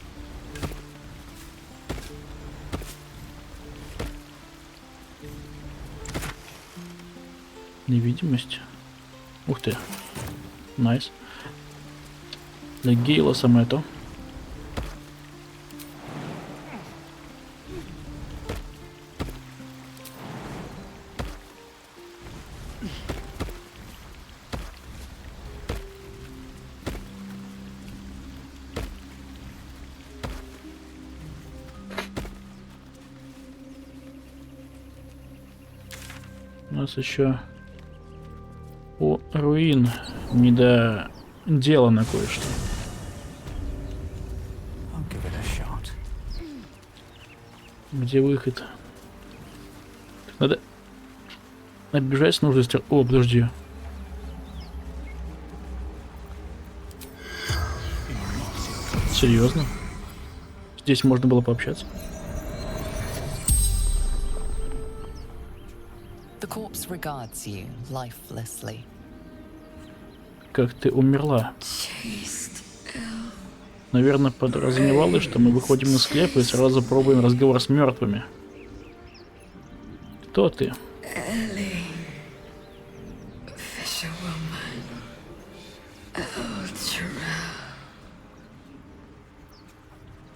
[SPEAKER 1] Невидимость. Ух ты. Найс. Для Гейла самое то. У нас еще у руин недоделано кое-что. Где выход? Надо оббежать с нужной стороны. О, подожди. Серьезно? Здесь можно было пообщаться?
[SPEAKER 2] The corpse regards you lifelessly.
[SPEAKER 1] Как ты умерла? Наверное, подразумевалось, что мы выходим из склепа и сразу пробуем разговор с мертвыми. Кто ты?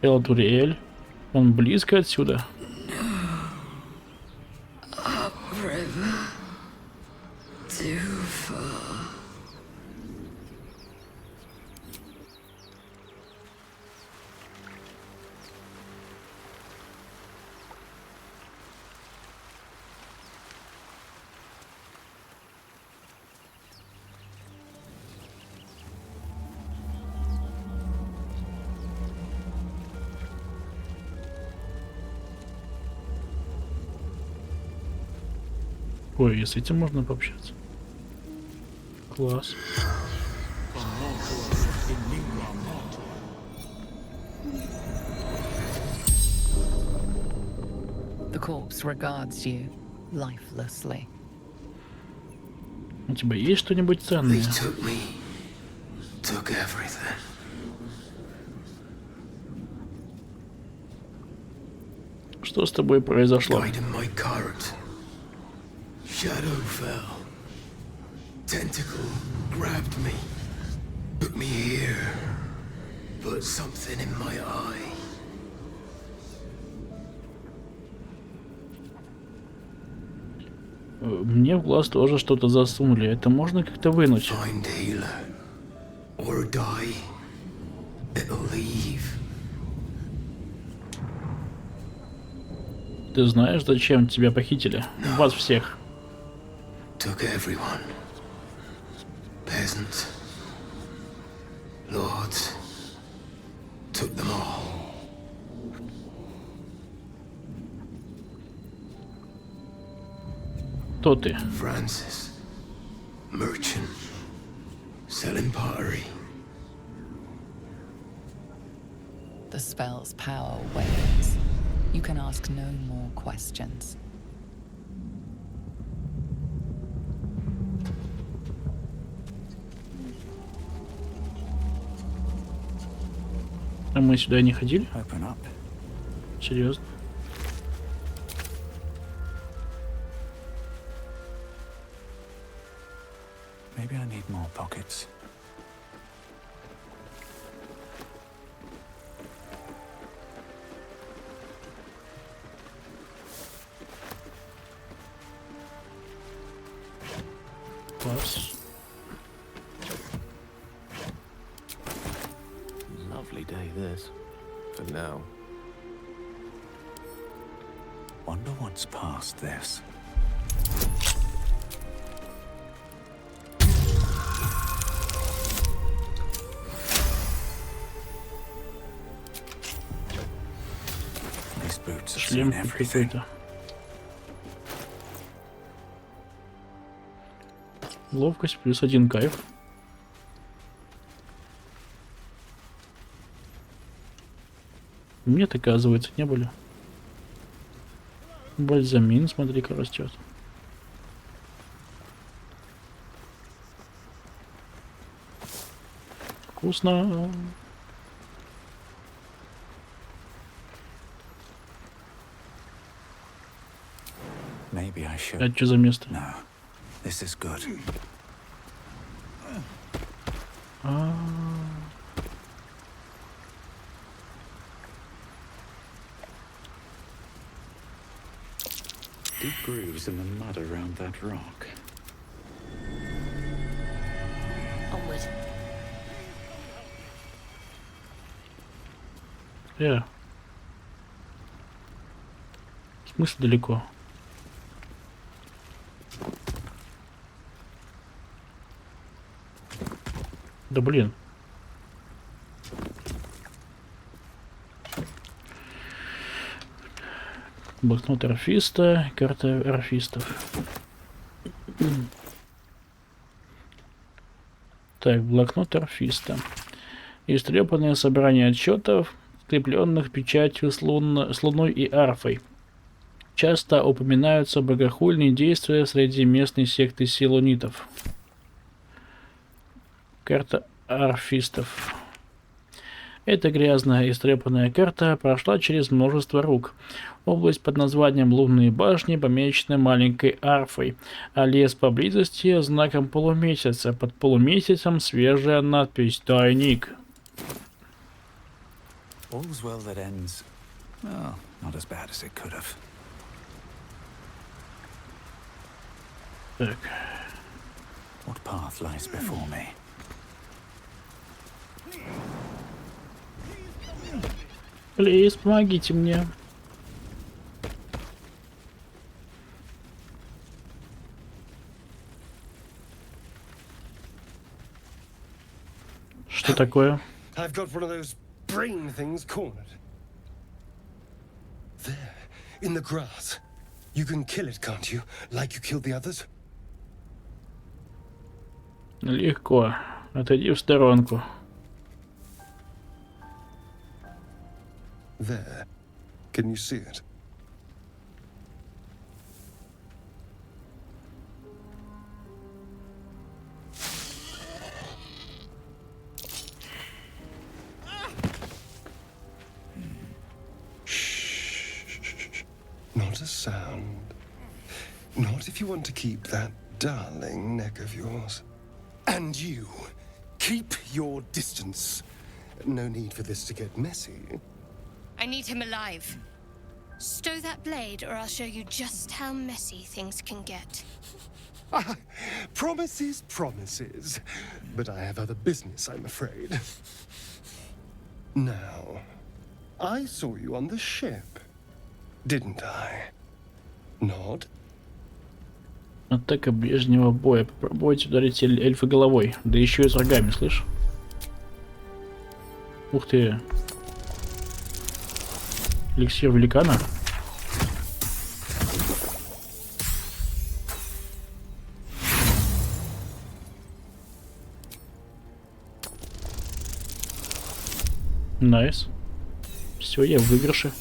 [SPEAKER 1] Элдуриэль? Он близко отсюда? Ой, и с этим можно пообщаться. Класс.
[SPEAKER 2] The corpse regards you lifelessly.
[SPEAKER 1] У тебя есть что-нибудь ценное?
[SPEAKER 19] Took everything.
[SPEAKER 1] Что с тобой произошло?
[SPEAKER 19] Shadow fell. Tentacle grabbed me. Took me here. Put something in my eye.
[SPEAKER 1] Мне в глаз тоже что-то засунули. Это можно как-то вынуть?
[SPEAKER 19] Find healer. Or die. It'll leave.
[SPEAKER 1] Ты знаешь, зачем тебя похитили? Вас всех.
[SPEAKER 19] Took everyone. Peasants. Lords. Took them all.
[SPEAKER 1] Кто ты?
[SPEAKER 19] Francis. Merchant. Selling pottery.
[SPEAKER 2] The spell's power wanes. You can ask no more questions.
[SPEAKER 1] А мы сюда не ходили? Серьезно?
[SPEAKER 13] Maybe I need more pockets.
[SPEAKER 1] Класс.
[SPEAKER 10] Lovely day, this. For now.
[SPEAKER 13] Wonder what's past this. These boots have
[SPEAKER 1] Шлем
[SPEAKER 13] seen everything.
[SPEAKER 1] какой-то. Ловкость +1 кайф. Нет, оказывается, не были. Бальзамин, смотри-ка, растет. Вкусно.
[SPEAKER 13] Maybe I should.
[SPEAKER 1] Это что за место?
[SPEAKER 13] No, this is good. Deep grooves in the mud around that rock.
[SPEAKER 3] Onward.
[SPEAKER 1] В смысле далеко? Да блин. Блокнот орфиста, карта орфистов. Так, блокнот орфиста. Истрепанное собрание отчетов, скрепленных печатью с луной и арфой. Часто упоминаются богохульные действия среди местной секты силунитов. Карта орфистов. Эта грязная истрепанная карта прошла через множество рук. Область под названием Лунные башни помечена маленькой арфой, а лес поблизости знаком полумесяца. Под полумесяцем свежая надпись «Тайник».
[SPEAKER 13] All's well that ends. Well, not as bad as it could have.
[SPEAKER 1] Так.
[SPEAKER 13] What path lies before me?
[SPEAKER 1] Плиз, помогите мне. Что такое?
[SPEAKER 10] I've got one of those brain things cornered. There, in the grass. You can kill it, can't you? Like you killed the others?
[SPEAKER 1] Легко. Отойди в сторонку.
[SPEAKER 10] There. Can you see it? Shh. Not a sound. Not if you want to keep that darling neck of yours. And you, keep your distance. No need for this to get messy.
[SPEAKER 4] I need him alive. Stow that blade, or I'll show you just how messy things can get.
[SPEAKER 10] Promises, promises. But I have other business, I'm afraid. Now, I saw you on the ship, didn't I? Nod?
[SPEAKER 1] Атака ближнего боя. Попробуйте ударить эльфа головой. Да еще и с рогами, слышь? Ух ты. Эликсир великана. Найс. Все, я в выигрыше.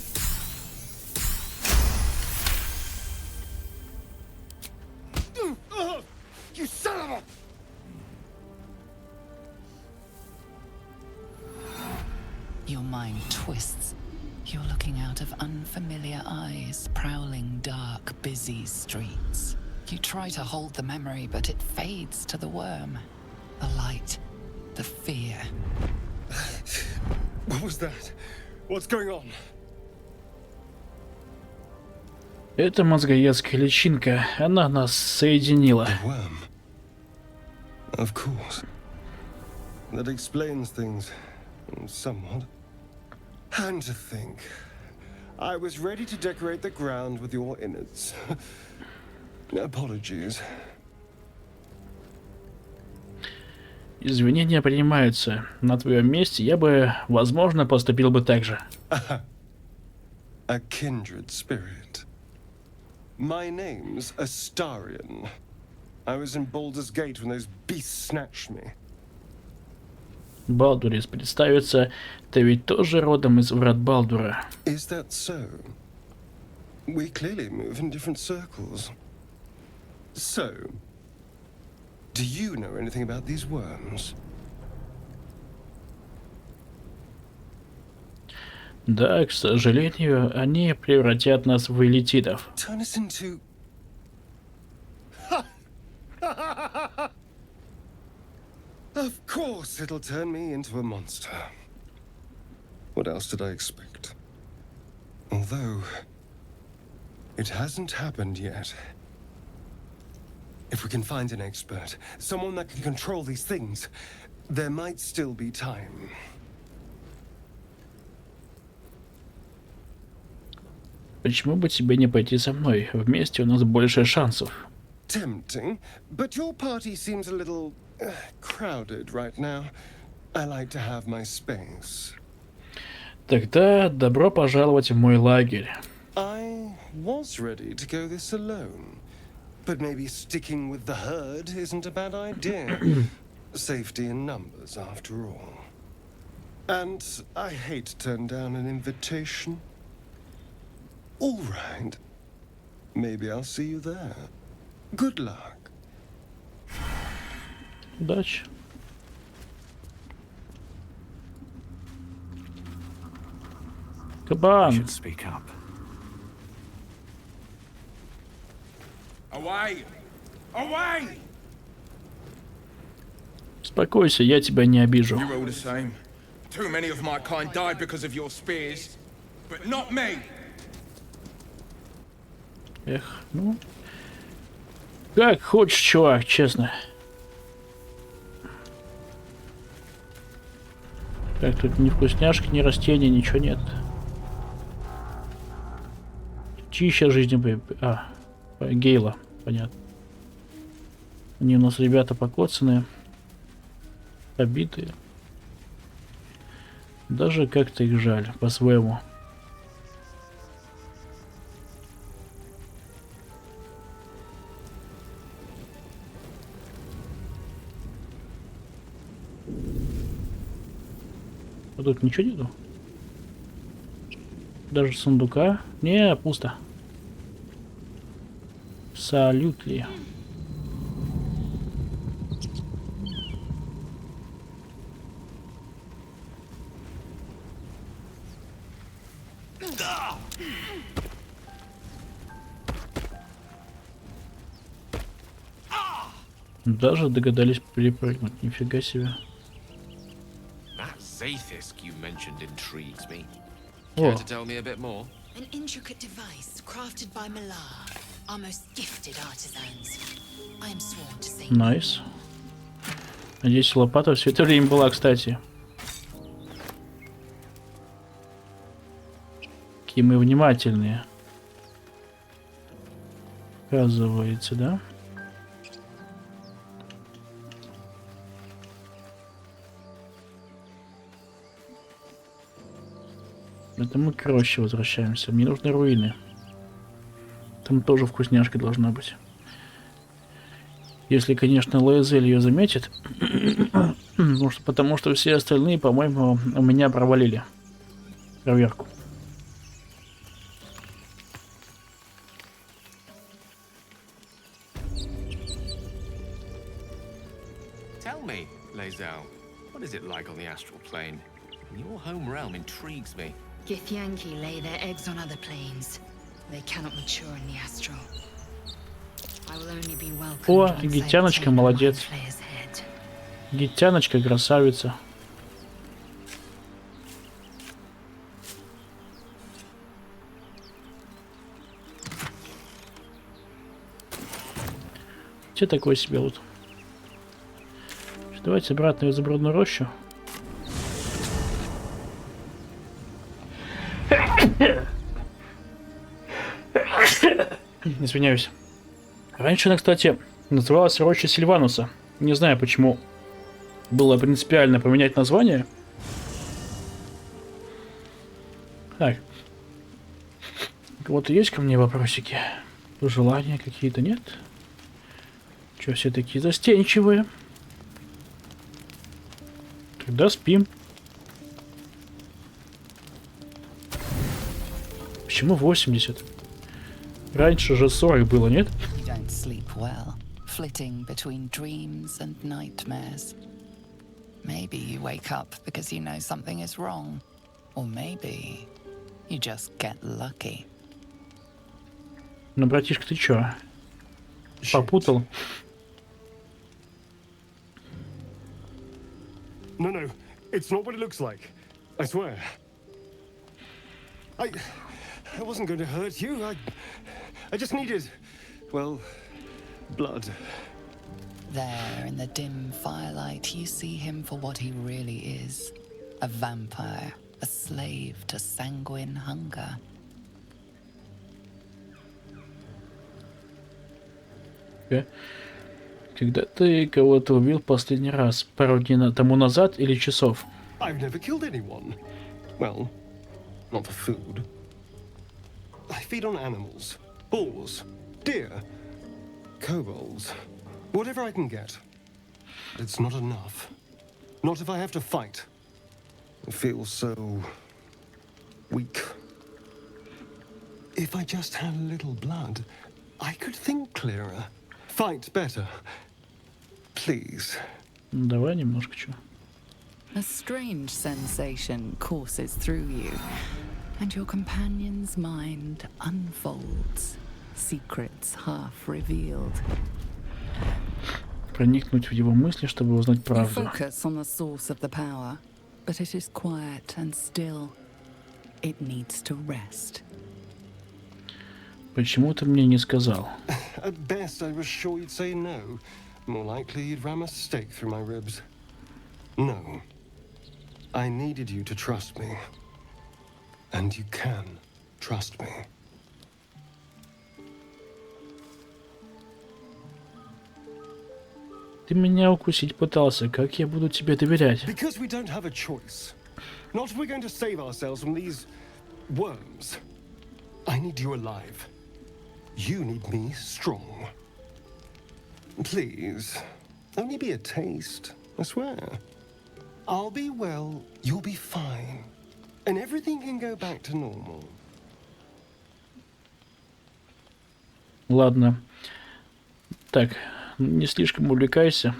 [SPEAKER 2] Your mind twists. You're looking out of unfamiliar eyes, prowling dark, busy streets. You try to hold the memory, but it fades to the worm. The light, the fear.
[SPEAKER 10] What was that? What's going on?
[SPEAKER 1] Это мозгоедская личинка. Она нас соединила.
[SPEAKER 10] The worm. Of course. That explains things somewhat. And to think, I was ready to decorate the ground with your innards. Apologies.
[SPEAKER 1] Извинения принимаются. На твоем месте я бы, возможно, поступил бы так же.
[SPEAKER 10] A kindred spirit. My name's Astarion. I was in Baldur's Gate when those beasts snatched me.
[SPEAKER 1] Балдурис, представиться, ты ведь тоже родом из врат Балдура.
[SPEAKER 10] Is that so? We clearly move in different circles. So, do you know anything about these worms?
[SPEAKER 1] Да, к сожалению, они превратят нас в иллитидов.
[SPEAKER 10] Turn us into Of course it'll turn me into a monster. What else did I expect? Although, it hasn't happened yet. If we can find an expert, someone that can control these things, there might still be time.
[SPEAKER 1] Почему бы тебе не пойти со мной? Вместе у нас больше шансов.
[SPEAKER 10] Tempting, but your party seems a little crowded right now. I like to have my space.
[SPEAKER 1] Тогда добро пожаловать в мой лагерь.
[SPEAKER 10] I was ready to go this alone, but maybe sticking with the herd isn't a bad idea. Safety in numbers, after all. And I hate to turn down an invitation. All right. Maybe I'll see you there. Good luck.
[SPEAKER 1] Удачи. Кабан.
[SPEAKER 11] You should speak up.
[SPEAKER 14] Away! Away!
[SPEAKER 1] Успокойся, я тебя не обижу.
[SPEAKER 15] You're all the same. Too many of my kind died because of your spears, but not me.
[SPEAKER 1] Эх, ну... Как хочешь, чувак, честно. Так, тут ни вкусняшки, ни растения, ничего нет. Чища жизни... Гейла, понятно. Они у нас ребята покоцанные. Побитые. Даже как-то их жаль, по-своему. А тут ничего нету? Даже сундука? Не, пусто. Абсолютно. Даже догадались перепрыгнуть. Нифига себе.
[SPEAKER 17] That Zaithisk you mentioned intrigues me.
[SPEAKER 1] Oh.
[SPEAKER 17] Care to tell me a bit more?
[SPEAKER 18] An intricate device crafted by Malar, our most gifted artisans. I am sworn to say.
[SPEAKER 1] Nice. Надеюсь, лопата все это время была, кстати. Какие мы внимательные. Оказывается, да? Это мы к роще возвращаемся. Мне нужны руины. Там тоже вкусняшка должна быть. Если, конечно, Лоэзель ее заметит. Потому что все остальные, по-моему, у меня провалили проверку.
[SPEAKER 17] Tell me, Lae'zel, what is it like on the astral plane? Your home realm intrigues me.
[SPEAKER 18] Githyanki lay their eggs on other planes. They cannot mature in the astral. I will only be welcome.
[SPEAKER 1] О, гитяночка, молодец. Гитяночка, красавица. Где такой себе вот? Давайте обратно в изумрудную рощу. Извиняюсь. Раньше она, кстати, называлась Роща Сильвануса. Не знаю, почему было принципиально поменять название. Так. Вот есть ко мне вопросики? Пожелания какие-то, нет? Че, все такие застенчивые? Тогда спим. Почему 80? Раньше же 40 было, нет?
[SPEAKER 2] You don't sleep well, flitting between dreams and nightmares. Maybe you wake up because you know something is wrong. Or maybe you just get lucky.
[SPEAKER 1] Ну, братишка, ты чё? попутал.
[SPEAKER 10] No, no, it's not what it looks like. I swear. I wasn't going to hurt you. I just needed, well, blood.
[SPEAKER 2] There, in the dim firelight, you see him for what he really is. A vampire, a slave to sanguine hunger.
[SPEAKER 1] Когда ты кого-то убил последний раз? Пару дней тому назад или часов?
[SPEAKER 10] I've never killed anyone. Well, not for food. I feed on animals. Boars. Deer. Kobolds. Whatever I can get. But it's not enough. Not if I have to fight. I feel so weak. If I just had a little blood, I could think clearer. Fight better. Please.
[SPEAKER 1] Давай немножко чё.
[SPEAKER 2] A strange sensation courses through you, and your companion's mind unfolds, secrets half revealed.
[SPEAKER 1] Проникнуть в его мысли, чтобы узнать
[SPEAKER 2] You
[SPEAKER 1] правду.
[SPEAKER 2] focus on the source of the power, but it is quiet and still. It needs to rest.
[SPEAKER 1] Почему ты мне не сказал?
[SPEAKER 10] At best, I was sure you'd say no. More likely, you'd ram a stake through my ribs. No. I needed you to trust me. And you can trust me.
[SPEAKER 1] Ты меня укусить пытался. Как я буду тебе доверять?
[SPEAKER 10] Because we don't have a choice. Not if we're going to save ourselves from these worms. I need you alive. You need me strong. Please, only be a taste, I swear. I'll be well, you'll be fine. And everything can go back to normal.
[SPEAKER 1] Ладно. Так, не слишком увлекайся.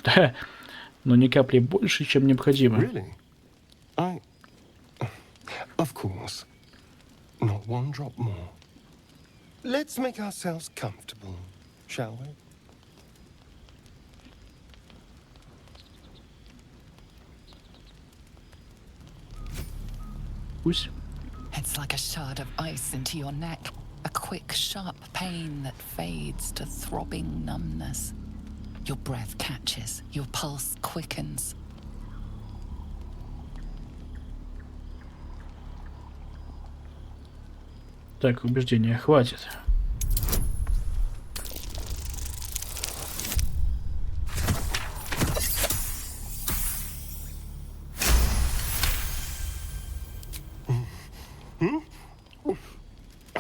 [SPEAKER 1] Но ни капли больше, чем необходимо.
[SPEAKER 10] Really? Of course. Not one drop more. Let's make ourselves comfortable, shall we?
[SPEAKER 1] Пусть.
[SPEAKER 2] It's like a shard of ice into your neck, a quick, sharp pain that fades to throbbing numbness. Your breath catches, your pulse quickens.
[SPEAKER 1] Так, убеждения хватит.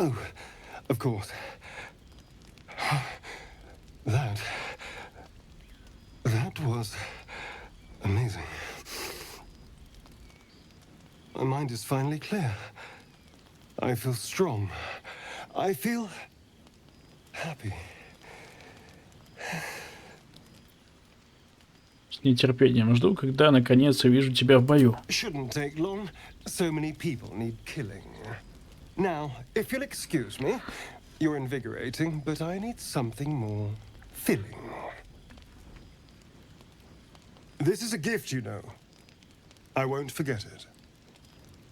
[SPEAKER 10] Oh, of course. That was amazing. My mind is finally clear. I feel strong. I feel happy.
[SPEAKER 1] С нетерпением жду, когда наконец увижу тебя в бою.
[SPEAKER 10] Shouldn't take long. So many people need killing. Now, if you'll excuse me, you're invigorating, but I need something more filling. This is a gift, you know. I won't forget it.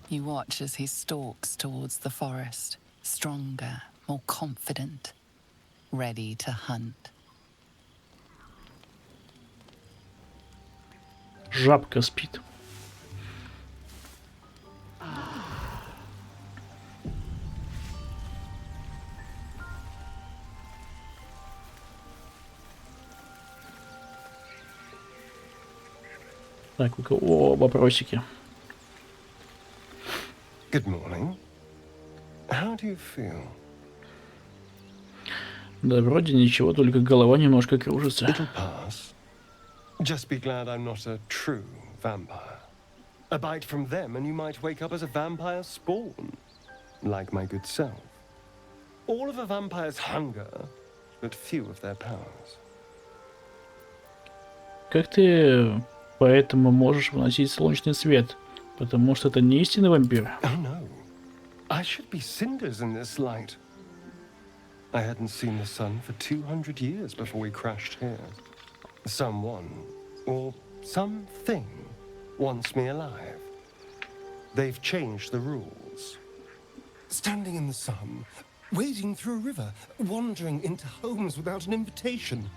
[SPEAKER 2] You watch as he stalks towards the forest, stronger, more confident, ready to hunt.
[SPEAKER 1] Жабка спит. Так, у кого вопросики?
[SPEAKER 10] Good morning. How do you feel?
[SPEAKER 1] Да, вроде ничего, только голова немножко кружится.
[SPEAKER 10] It'll pass. Just be glad I'm not a true vampire. A bite from them and you might wake up as a vampire spawn. Like my good self. All of a vampire's hunger, but few of their powers.
[SPEAKER 1] Как ты поэтому можешь вносить солнечный свет? Потому что это не истинный вампир.
[SPEAKER 10] Oh no. I should be cinders in this light. I hadn't seen the sun for 200 years before we crashed here. Someone, or something, wants me alive. They've changed the rules. Standing in the sun, wading through a river, wandering into homes without an invitation.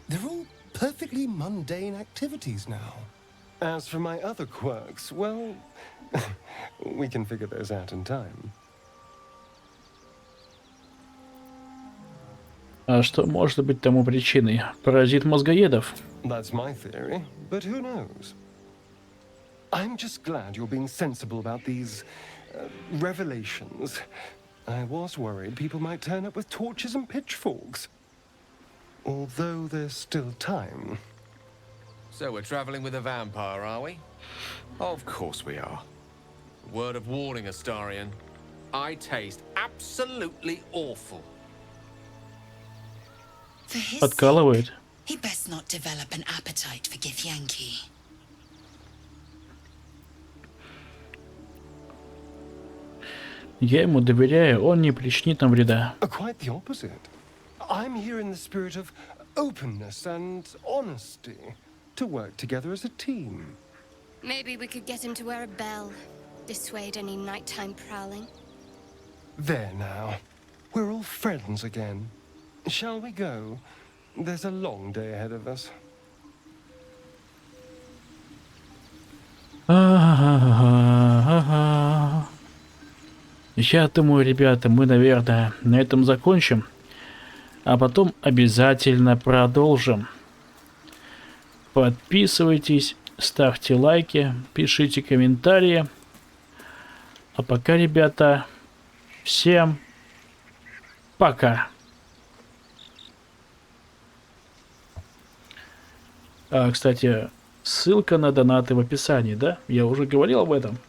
[SPEAKER 10] They're all perfectly mundane activities now. As for my other quirks, well, we can figure those out in time.
[SPEAKER 1] А что может быть тому причиной? Паразит мозгоедов.
[SPEAKER 10] That's my theory, but who knows? I'm just glad you're being sensible about these revelations. I was worried people might turn up with torches and pitchforks. Although there's still time.
[SPEAKER 17] So we're traveling with a vampire, are we? Of course we are. Word of warning, Astarion. I taste absolutely awful.
[SPEAKER 2] For his
[SPEAKER 1] Подкалывает.
[SPEAKER 2] sake, he best not develop an appetite for Githyanki.
[SPEAKER 1] Я ему доверяю, он не причинит нам вреда.
[SPEAKER 10] Quite the opposite. I'm here in the spirit of openness and honesty to work together as a team.
[SPEAKER 4] Maybe we could get him to wear a bell. Dissuade any nighttime prowling.
[SPEAKER 10] There now. We're all friends again. Shall we go? There's a long day ahead of us.
[SPEAKER 1] Я думаю, ребята, мы, наверное, на этом закончим. А потом обязательно продолжим. Подписывайтесь, ставьте лайки, пишите комментарии. А пока, ребята, всем пока. Кстати, ссылка на донаты в описании, да? Я уже говорил об этом.